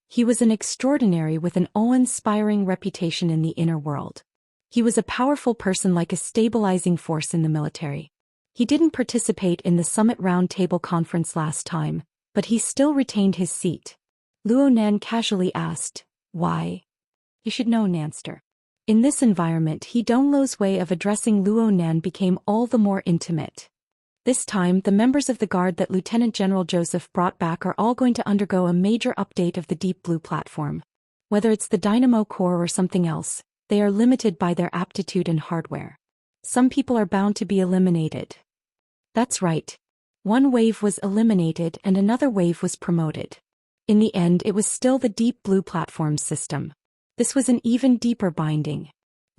He was an extraordinary with an awe-inspiring reputation in the inner world. He was a powerful person, like a stabilizing force in the military. He didn't participate in the Summit Round Table Conference last time, but he still retained his seat. Luo Nan casually asked, "Why?" "You should know, Nanster." In this environment, He Dongluo's way of addressing Luo Nan became all the more intimate. This time, the members of the guard that Lieutenant General Joseph brought back are all going to undergo a major update of the Deep Blue platform. Whether it's the Dynamo Core or something else, they are limited by their aptitude and hardware. Some people are bound to be eliminated. That's right. One wave was eliminated and another wave was promoted. In the end, it was still the Deep Blue platform system. This was an even deeper binding.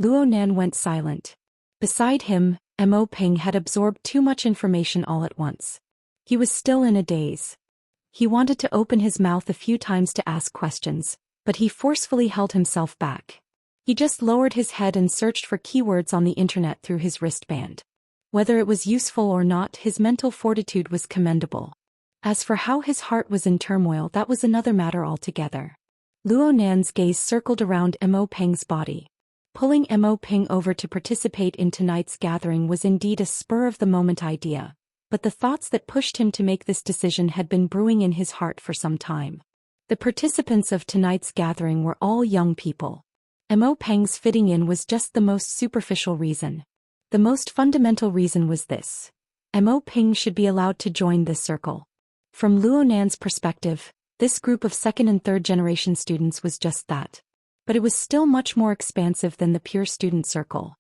Luo Nan went silent. Beside him, Mo Ping had absorbed too much information all at once. He was still in a daze. He wanted to open his mouth a few times to ask questions, but he forcefully held himself back. He just lowered his head and searched for keywords on the internet through his wristband. Whether it was useful or not, his mental fortitude was commendable. As for how his heart was in turmoil, that was another matter altogether. Luo Nan's gaze circled around Mo Peng's body. Pulling Mo Peng over to participate in tonight's gathering was indeed a spur-of-the-moment idea, but the thoughts that pushed him to make this decision had been brewing in his heart for some time. The participants of tonight's gathering were all young people. Mo Peng's fitting in was just the most superficial reason. The most fundamental reason was this: Mo Peng should be allowed to join this circle. From Luo Nan's perspective, this group of second and third generation students was just that. But it was still much more expansive than the pure student circle.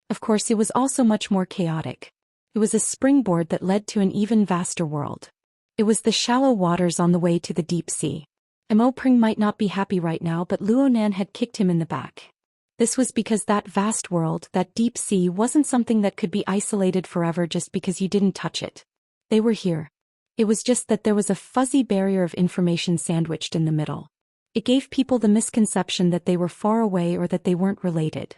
Of course, it was also much more chaotic. It was a springboard that led to an even vaster world. It was the shallow waters on the way to the deep sea. Mo Peng might not be happy right now, but Luo Nan had kicked him in the back. This was because that vast world, that deep sea, wasn't something that could be isolated forever just because you didn't touch it. They were here. It was just that there was a fuzzy barrier of information sandwiched in the middle. It gave people the misconception that they were far away or that they weren't related.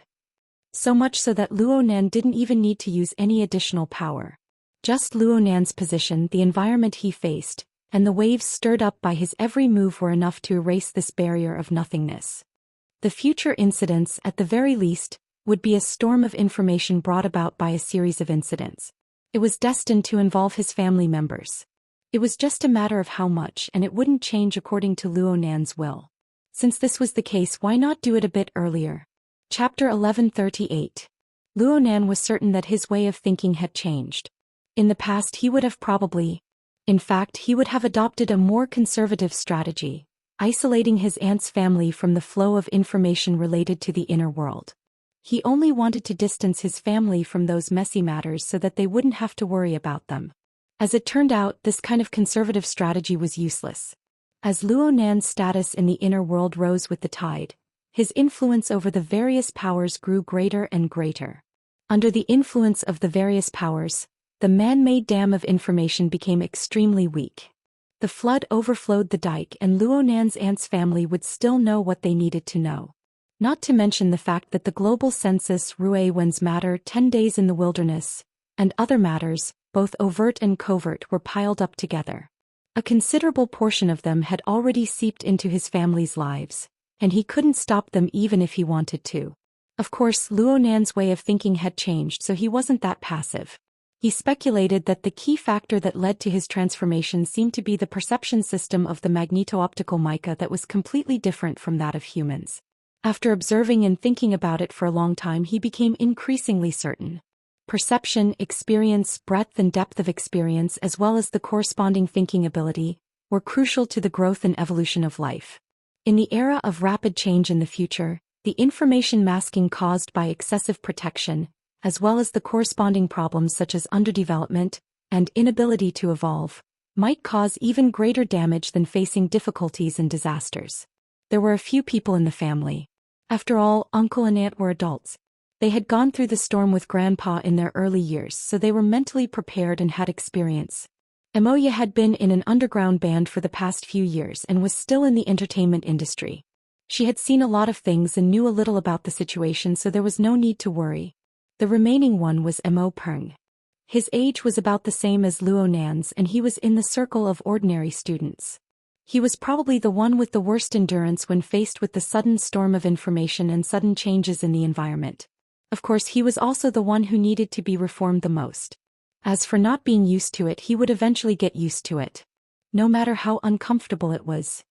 So much so that Luo Nan didn't even need to use any additional power. Just Luo Nan's position, the environment he faced, and the waves stirred up by his every move were enough to erase this barrier of nothingness. The future incidents, at the very least, would be a storm of information brought about by a series of incidents. It was destined to involve his family members. It was just a matter of how much, and it wouldn't change according to Luo Nan's will. Since this was the case, why not do it a bit earlier? Chapter 1138. Luo Nan was certain that his way of thinking had changed. In the past he would have in fact he would have adopted a more conservative strategy, isolating his aunt's family from the flow of information related to the inner world. He only wanted to distance his family from those messy matters so that they wouldn't have to worry about them. As it turned out, this kind of conservative strategy was useless. As Luo Nan's status in the inner world rose with the tide, his influence over the various powers grew greater and greater. Under the influence of the various powers, the man-made dam of information became extremely weak. The flood overflowed the dike, and Luo Nan's aunt's family would still know what they needed to know. Not to mention the fact that the global census Rue Wen's matter, 10 days in the wilderness, and other matters, both overt and covert, were piled up together. A considerable portion of them had already seeped into his family's lives, and he couldn't stop them even if he wanted to. Of course, Luo Nan's way of thinking had changed, so he wasn't that passive. He speculated that the key factor that led to his transformation seemed to be the perception system of the magneto-optical mica that was completely different from that of humans. After observing and thinking about it for a long time, he became increasingly certain. Perception, experience, breadth and depth of experience, as well as the corresponding thinking ability, were crucial to the growth and evolution of life. In the era of rapid change in the future, the information masking caused by excessive protection, as well as the corresponding problems such as underdevelopment and inability to evolve, might cause even greater damage than facing difficulties and disasters. There were a few people in the family. After all, uncle and aunt were adults. They had gone through the storm with grandpa in their early years, so they were mentally prepared and had experience. Emoya had been in an underground band for the past few years and was still in the entertainment industry. She had seen a lot of things and knew a little about the situation, so there was no need to worry. The remaining one was Mo Peng. His age was about the same as Luo Nan's, and he was in the circle of ordinary students. He was probably the one with the worst endurance when faced with the sudden storm of information and sudden changes in the environment. Of course, he was also the one who needed to be reformed the most. As for not being used to it, he would eventually get used to it. No matter how uncomfortable it was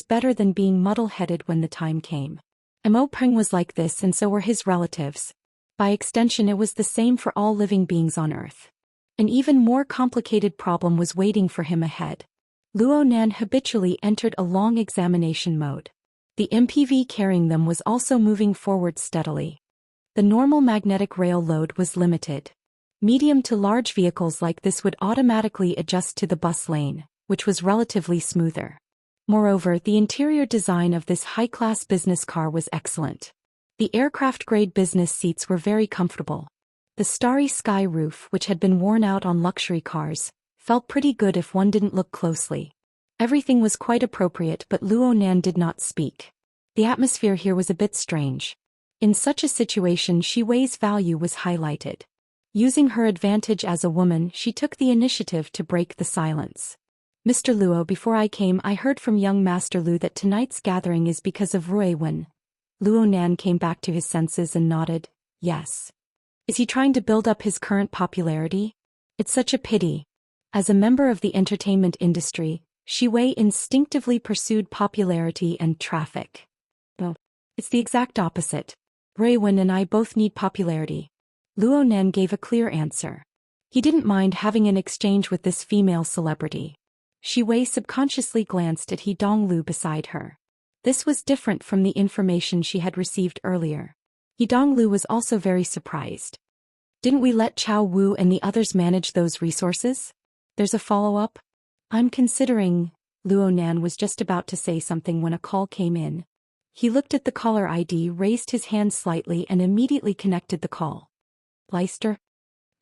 better than being muddle-headed when the time came. Mo Peng was like this, and so were his relatives. By extension, it was the same for all living beings on Earth. An even more complicated problem was waiting for him ahead. Luo Nan habitually entered a long examination mode. The MPV carrying them was also moving forward steadily. The normal magnetic rail load was limited. Medium to large vehicles like this would automatically adjust to the bus lane, which was relatively smoother. Moreover, the interior design of this high-class business car was excellent. The aircraft-grade business seats were very comfortable. The starry sky roof, which had been worn out on luxury cars, felt pretty good if one didn't look closely. Everything was quite appropriate, but Luo Nan did not speak. The atmosphere here was a bit strange. In such a situation, Shi Wei's value was highlighted. Using her advantage as a woman, she took the initiative to break the silence. Mr. Luo, before I came, I heard from young Master Lu that tonight's gathering is because of Rui Wen. Luo Nan came back to his senses and nodded, yes. Is he trying to build up his current popularity? It's such a pity. As a member of the entertainment industry, Shi Wei instinctively pursued popularity and traffic. Well, it's the exact opposite. Rui Wen and I both need popularity. Luo Nan gave a clear answer. He didn't mind having an exchange with this female celebrity. Shi Wei subconsciously glanced at He Donglu beside her. This was different from the information she had received earlier. He Donglu was also very surprised. Didn't we let Chao Wu and the others manage those resources? There's a follow-up? I'm considering. Luo Nan was just about to say something when a call came in. He looked at the caller ID, raised his hand slightly and immediately connected the call. Leister?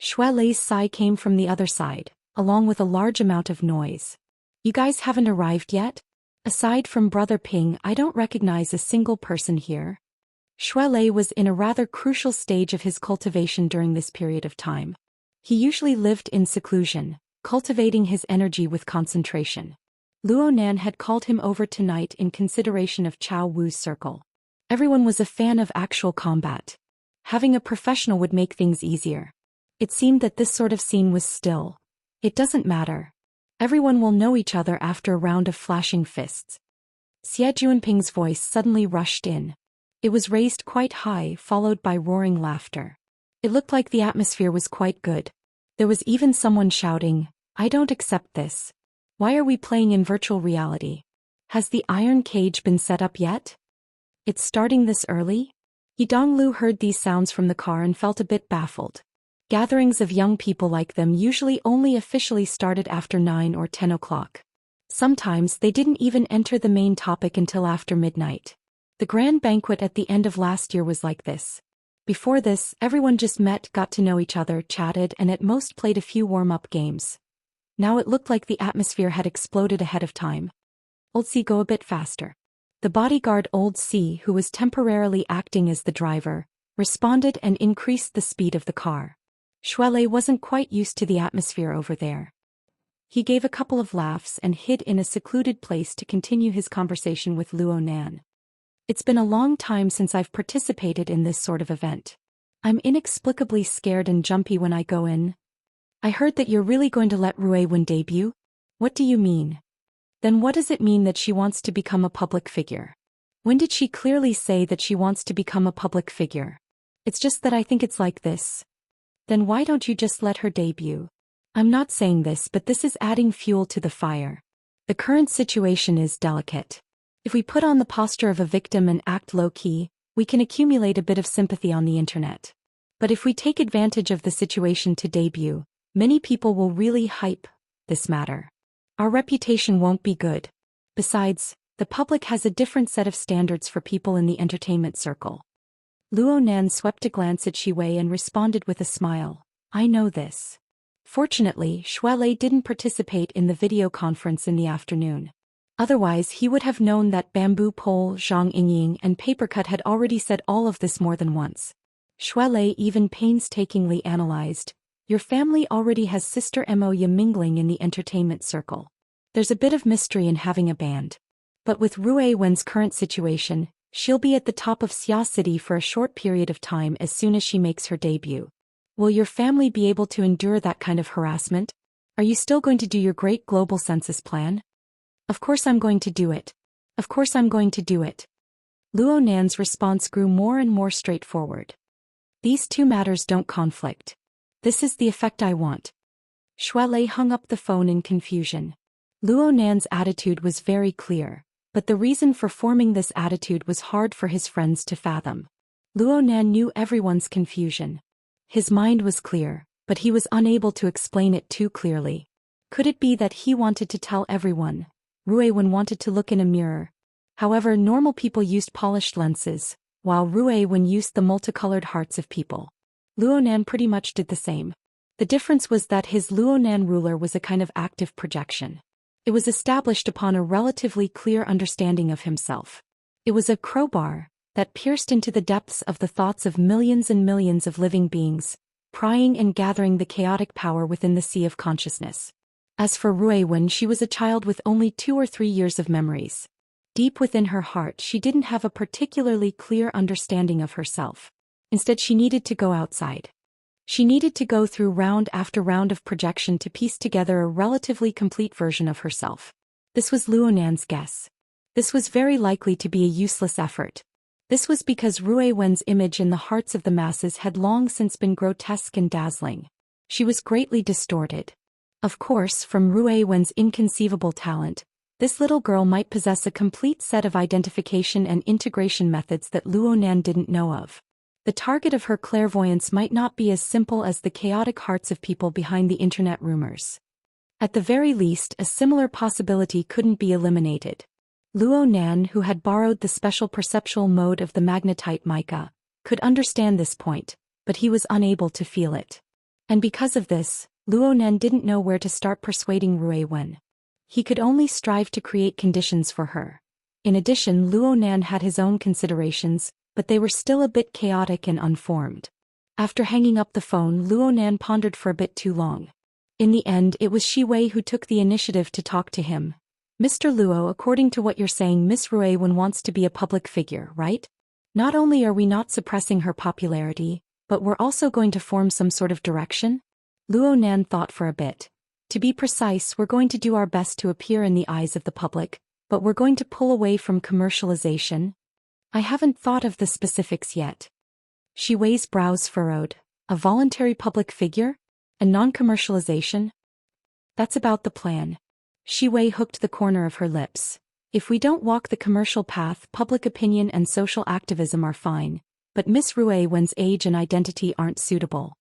Xue Lei's sigh came from the other side, along with a large amount of noise. You guys haven't arrived yet? Aside from Brother Ping, I don't recognize a single person here. Xue Lei was in a rather crucial stage of his cultivation during this period of time. He usually lived in seclusion, cultivating his energy with concentration. Luo Nan had called him over tonight in consideration of Chao Wu's circle. Everyone was a fan of actual combat. Having a professional would make things easier. It seemed that this sort of scene was still. It doesn't matter. Everyone will know each other after a round of flashing fists. Xie Juanping's voice suddenly rushed in. It was raised quite high, followed by roaring laughter. It looked like the atmosphere was quite good. There was even someone shouting, I don't accept this. Why are we playing in virtual reality? Has the iron cage been set up yet? It's starting this early? He Donglu heard these sounds from the car and felt a bit baffled. Gatherings of young people like them usually only officially started after 9 or 10 o'clock. Sometimes they didn't even enter the main topic until after midnight. The grand banquet at the end of last year was like this. Before this, everyone just met, got to know each other, chatted, and at most played a few warm-up games. Now it looked like the atmosphere had exploded ahead of time. Old C, go a bit faster. The bodyguard Old C, who was temporarily acting as the driver, responded and increased the speed of the car. Xue Lei wasn't quite used to the atmosphere over there. He gave a couple of laughs and hid in a secluded place to continue his conversation with Luo Nan. It's been a long time since I've participated in this sort of event. I'm inexplicably scared and jumpy when I go in. I heard that you're really going to let Rui Wen debut? What do you mean? Then what does it mean that she wants to become a public figure? When did she clearly say that she wants to become a public figure? It's just that I think it's like this. Then why don't you just let her debut? I'm not saying this, but this is adding fuel to the fire. The current situation is delicate. If we put on the posture of a victim and act low-key, we can accumulate a bit of sympathy on the internet. But if we take advantage of the situation to debut, many people will really hype this matter. Our reputation won't be good. Besides, the public has a different set of standards for people in the entertainment circle. Luo Nan swept a glance at Shi Wei and responded with a smile. I know this. Fortunately, Xue Lei didn't participate in the video conference in the afternoon. Otherwise he would have known that Bamboo Pole, Zhang Yingying and Papercut had already said all of this more than once. Xue Lei even painstakingly analyzed, your family already has Sister Moya mingling in the entertainment circle. There's a bit of mystery in having a band. But with Rui Wen's current situation, she'll be at the top of Xia City for a short period of time as soon as she makes her debut. Will your family be able to endure that kind of harassment? Are you still going to do your great global census plan? Of course I'm going to do it. Of course I'm going to do it. Luo Nan's response grew more and more straightforward. These two matters don't conflict. This is the effect I want. Xue Lei hung up the phone in confusion. Luo Nan's attitude was very clear, but the reason for forming this attitude was hard for his friends to fathom. Luo Nan knew everyone's confusion. His mind was clear, but he was unable to explain it too clearly. Could it be that he wanted to tell everyone? Rui Wen wanted to look in a mirror. However, normal people used polished lenses, while Rui Wen used the multicolored hearts of people. Luo Nan pretty much did the same. The difference was that his Luo Nan ruler was a kind of active projection. It was established upon a relatively clear understanding of himself. It was a crowbar that pierced into the depths of the thoughts of millions and millions of living beings, prying and gathering the chaotic power within the sea of consciousness. As for Ruiwen, she was a child with only 2 or 3 years of memories. Deep within her heart, she didn't have a particularly clear understanding of herself. Instead, she needed to go outside. She needed to go through round after round of projection to piece together a relatively complete version of herself. This was Luonan's guess. This was very likely to be a useless effort. This was because Ruiwen's image in the hearts of the masses had long since been grotesque and dazzling. She was greatly distorted. Of course, from Ruiwen's inconceivable talent, this little girl might possess a complete set of identification and integration methods that Luonan didn't know of. The target of her clairvoyance might not be as simple as the chaotic hearts of people behind the internet rumors. At the very least, a similar possibility couldn't be eliminated. Luonan, who had borrowed the special perceptual mode of the magnetite mica, could understand this point, but he was unable to feel it. And because of this, Luonan didn't know where to start persuading Ruiwen. He could only strive to create conditions for her. In addition, Luonan had his own considerations, but they were still a bit chaotic and unformed. After hanging up the phone, Luonan pondered for a bit too long. In the end, it was Shiwei who took the initiative to talk to him. Mr. Luo, according to what you're saying, Miss Ruiwen wants to be a public figure, right? Not only are we not suppressing her popularity, but we're also going to form some sort of direction? Luonan thought for a bit. To be precise, we're going to do our best to appear in the eyes of the public, but we're going to pull away from commercialization. I haven't thought of the specifics yet. Shiwei's brows furrowed. A voluntary public figure? And non-commercialization? That's about the plan. Shiwei hooked the corner of her lips. If we don't walk the commercial path, public opinion and social activism are fine, but Miss Ruiwen's age and identity aren't suitable.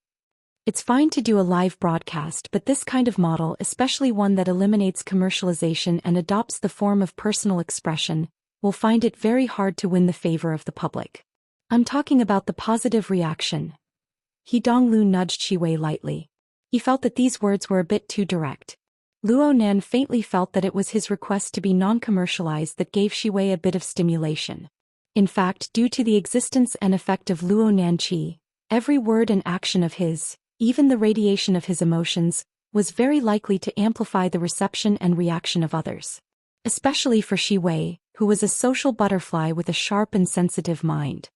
It's fine to do a live broadcast, but this kind of model, especially one that eliminates commercialization and adopts the form of personal expression, will find it very hard to win the favor of the public. I'm talking about the positive reaction. He Donglu nudged Shiwei lightly. He felt that these words were a bit too direct. Luonan faintly felt that it was his request to be non-commercialized that gave Shiwei a bit of stimulation. In fact, due to the existence and effect of Luonan Qi, every word and action of his, even the radiation of his emotions, was very likely to amplify the reception and reaction of others. Especially for Shiwei, who was a social butterfly with a sharp and sensitive mind.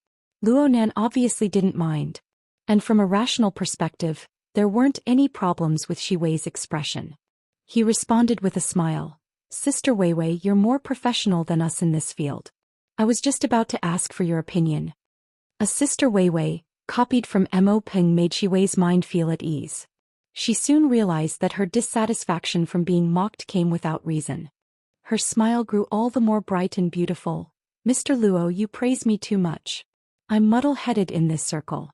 Luonan obviously didn't mind. And from a rational perspective, there weren't any problems with Shiwei's expression. He responded with a smile. Sister Weiwei, you're more professional than us in this field. I was just about to ask for your opinion. A Sister Weiwei, copied from Mo Ping, made Shiwei's mind feel at ease. She soon realized that her dissatisfaction from being mocked came without reason. Her smile grew all the more bright and beautiful. Mr. Luo, you praise me too much. I'm muddle-headed in this circle.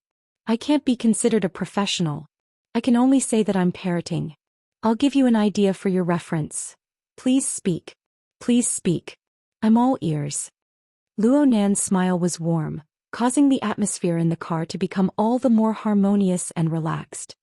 I can't be considered a professional. I can only say that I'm parroting. I'll give you an idea for your reference. Please speak. Please speak. I'm all ears. Luonan's smile was warm, causing the atmosphere in the car to become all the more harmonious and relaxed.